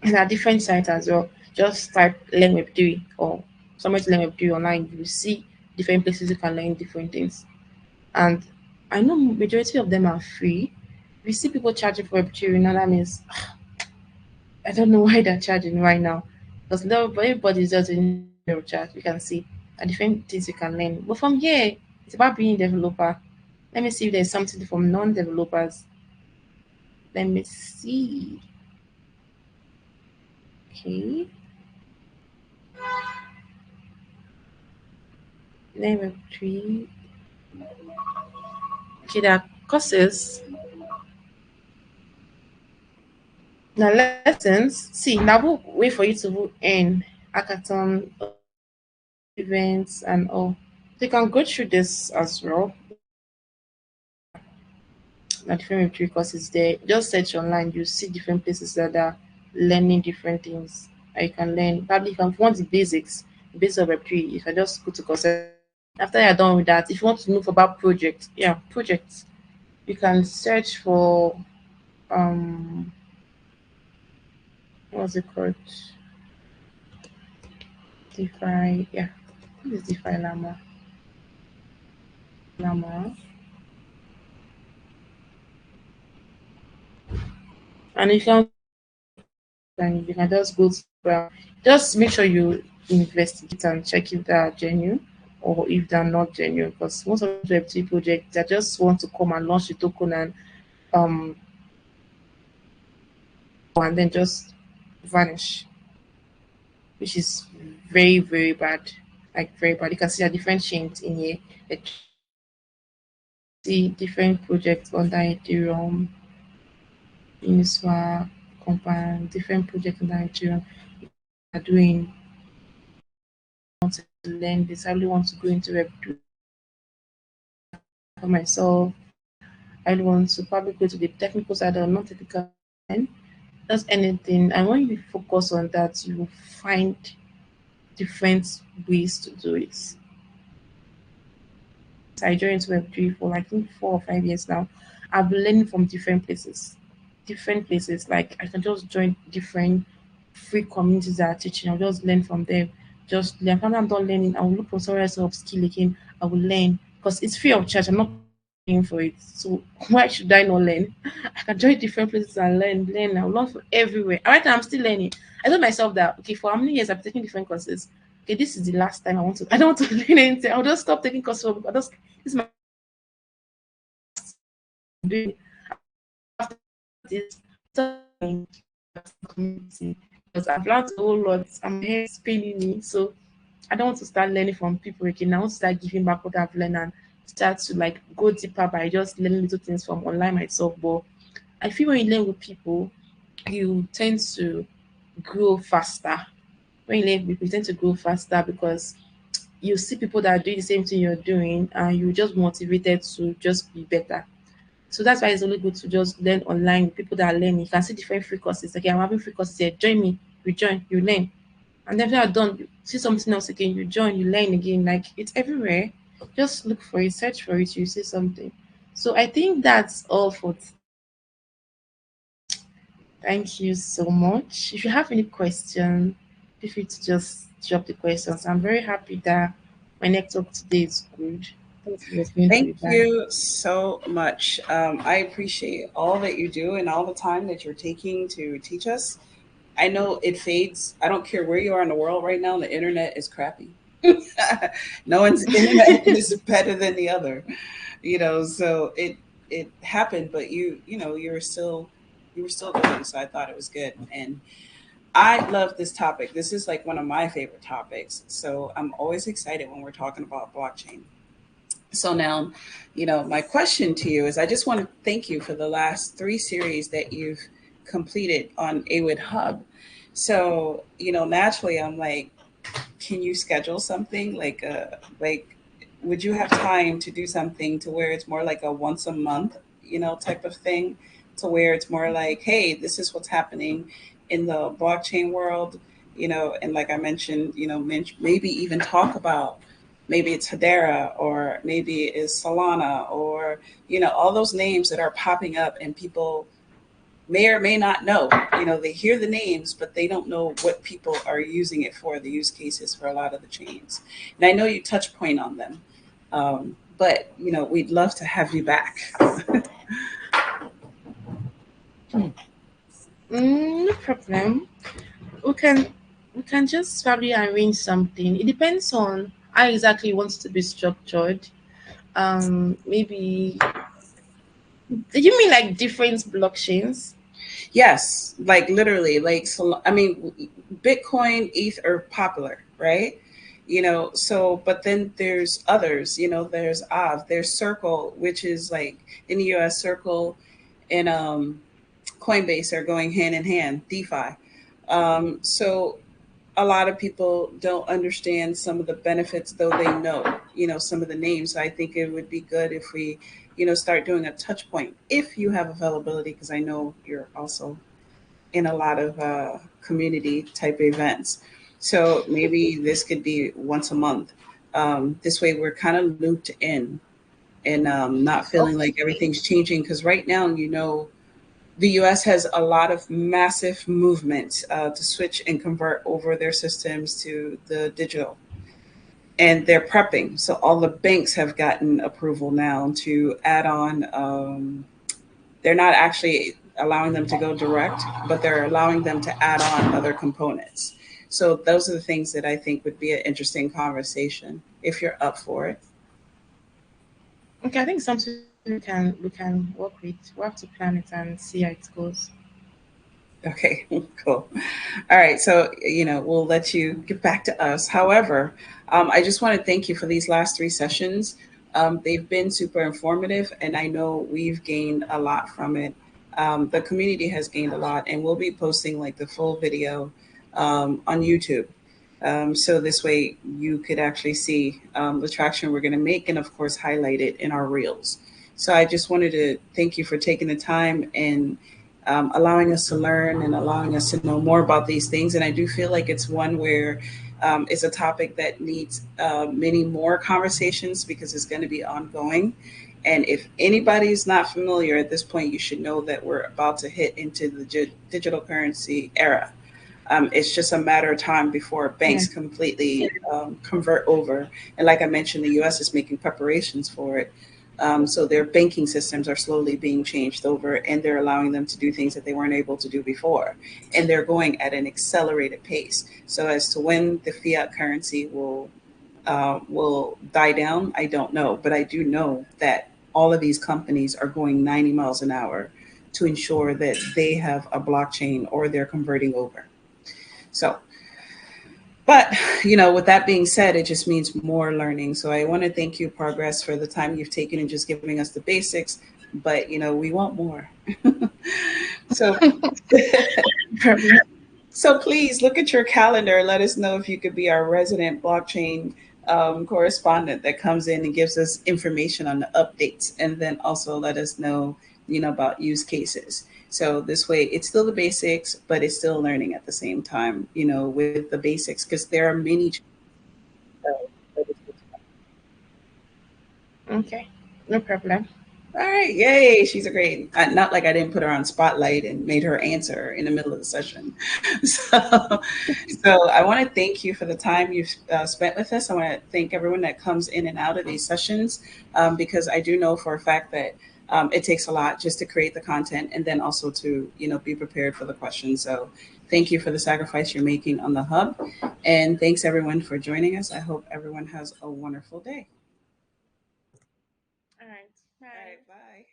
There are different sites as well. Just type learn web3 or somewhere to learn web3 online. You will see different places you can learn different things. And I know majority of them are free. We see people charging for Web3, now that means I don't know why they're charging right now. Because everybody's just in your charge. You can see different things you can learn. But from here, it's about being a developer. Let me see if there's something from non-developers. Let me see. Okay. Learn Web3. Okay, there are courses. Now lessons. See, now we'll wait for you to earn hackathon events and all. They can go through this as well. Like different Web3 courses there. Just search online, you see different places that are learning different things. And you can learn. Probably if you want the basics of Web3, you can just go to courses. After you're done with that, if you want to know about projects, you can search for what's it called? DeFi, yeah. This is DeFi Llama. And if you can just go to just make sure you investigate and check if they are genuine or if they're not genuine, because most of the Web3 projects they just want to come and launch the token um and then just vanish, which is very very bad, like very bad. You can see a different chains in here. Like, see different projects under Ethereum, Uniswap, Compound, different projects under Ethereum are doing want to learn this. I really want to go into Web3 for myself. I really want to probably go to the technical side or non technical side. That's anything. And when you focus on that, you will find different ways to do it. I joined Web3 for like, I think 4 or 5 years now. I've been learning from different places. Different places. Like I can just join different free communities that are teaching. I'll just learn from them. Just learn. When I'm done learning, I will look for somewhere else of skill again. I will learn because it's free of charge. I'm not paying for it. So why should I not learn? I can join different places and learn. I learn from everywhere. And right now I'm still learning. I told myself that okay, for how many years I've taken different courses. Okay, this is the last time I don't want to learn anything. I'll just stop taking courses. This is my doing after this community because I've learned a whole lot. I'm here paining me. So I don't want to start learning from people again. I want to start giving back what I've learned and start to like go deeper by just learning little things from online myself. But I feel when you learn with people, you tend to grow faster. When you learn with people, you tend to grow faster because you see people that are doing the same thing you're doing and you're just motivated to just be better. So that's why it's only good to just learn online with people that are learning. You can see different free courses. Okay, I'm having free courses here. Join me. You join, you learn. And then when you're done, you see something else again, you join, you learn again. Like it's everywhere. Just look for it, search for it, you see something. So I think that's all for thank you so much. If you have any question, feel free to just drop the questions. I'm very happy that my network today is good. I thought it was going to be Thank bad. you so much. I appreciate all that you do and all the time that you're taking to teach us. I know it fades. I don't care where you are in the world right now. The internet is crappy. No one's internet is better than the other, So it happened, but you were still going. So I thought it was good, and I love this topic. This is like one of my favorite topics. So I'm always excited when we're talking about blockchain. So now, my question to you is I just want to thank you for the last 3 series that you've completed on AWIT Hub. So, naturally I'm like, can you schedule something like would you have time to do something to where it's more like a once a month, type of thing, to where it's more like, hey, this is what's happening in the blockchain world, and like I mentioned, maybe even talk about maybe it's Hedera or maybe it's Solana or, all those names that are popping up and people may or may not know. They hear the names, but they don't know what people are using it for, the use cases for a lot of the chains. And I know you touch point on them, but, we'd love to have you back. No problem. We can we can just probably arrange something. It depends on how exactly you want it to be structured. Maybe you mean like different blockchains? Yes, like literally, like, so, I mean, Bitcoin, ETH are popular, right? So, but then there's others, there's there's Circle, which is like in the US, Circle and Coinbase are going hand in hand, DeFi. So a lot of people don't understand some of the benefits, though they know, some of the names. I think it would be good if we, start doing a touch point if you have availability, because I know you're also in a lot of community type events. So maybe this could be once a month. This way we're kind of looped in and not feeling like everything's changing. Because right now, the US has a lot of massive movements to switch and convert over their systems to the digital. And they're prepping. So all the banks have gotten approval now to add on. They're not actually allowing them to go direct, but they're allowing them to add on other components. So those are the things that I think would be an interesting conversation if you're up for it. Okay, I think something we can work with. We have to plan it and see how it goes. Okay, cool. All right, so we'll let you get back to us. However, I just want to thank you for these last 3 sessions. They've been super informative, and I know we've gained a lot from it. The community has gained a lot, and we'll be posting like the full video on YouTube. So this way you could actually see the traction we're going to make, and of course highlight it in our reels. So I just wanted to thank you for taking the time and allowing us to learn and allowing us to know more about these things. And I do feel like it's one where it's a topic that needs many more conversations because it's going to be ongoing. And if anybody's not familiar at this point, you should know that we're about to hit into the digital currency era. It's just a matter of time before Yeah. banks completely convert over. And like I mentioned, the US is making preparations for it. So their banking systems are slowly being changed over, and they're allowing them to do things that they weren't able to do before. And they're going at an accelerated pace. So as to when the fiat currency will die down, I don't know. But I do know that all of these companies are going 90 miles an hour to ensure that they have a blockchain or they're converting over. So, but with that being said, it just means more learning. So I want to thank you, Progress, for the time you've taken and just giving us the basics. But we want more. So, so please look at your calendar. Let us know if you could be our resident blockchain correspondent that comes in and gives us information on the updates, and then also let us know, about use cases. So this way, it's still the basics, but it's still learning at the same time. With the basics, because there are many. Okay, no problem. All right, yay! She's a great. Not like I didn't put her on spotlight and made her answer in the middle of the session. So I want to thank you for the time you've spent with us. I want to thank everyone that comes in and out of these sessions, because I do know for a fact that it takes a lot just to create the content and then also to be prepared for the questions. So thank you for the sacrifice you're making on the hub, and thanks everyone for joining us. I hope everyone has a wonderful day. All right. Bye. All right, bye.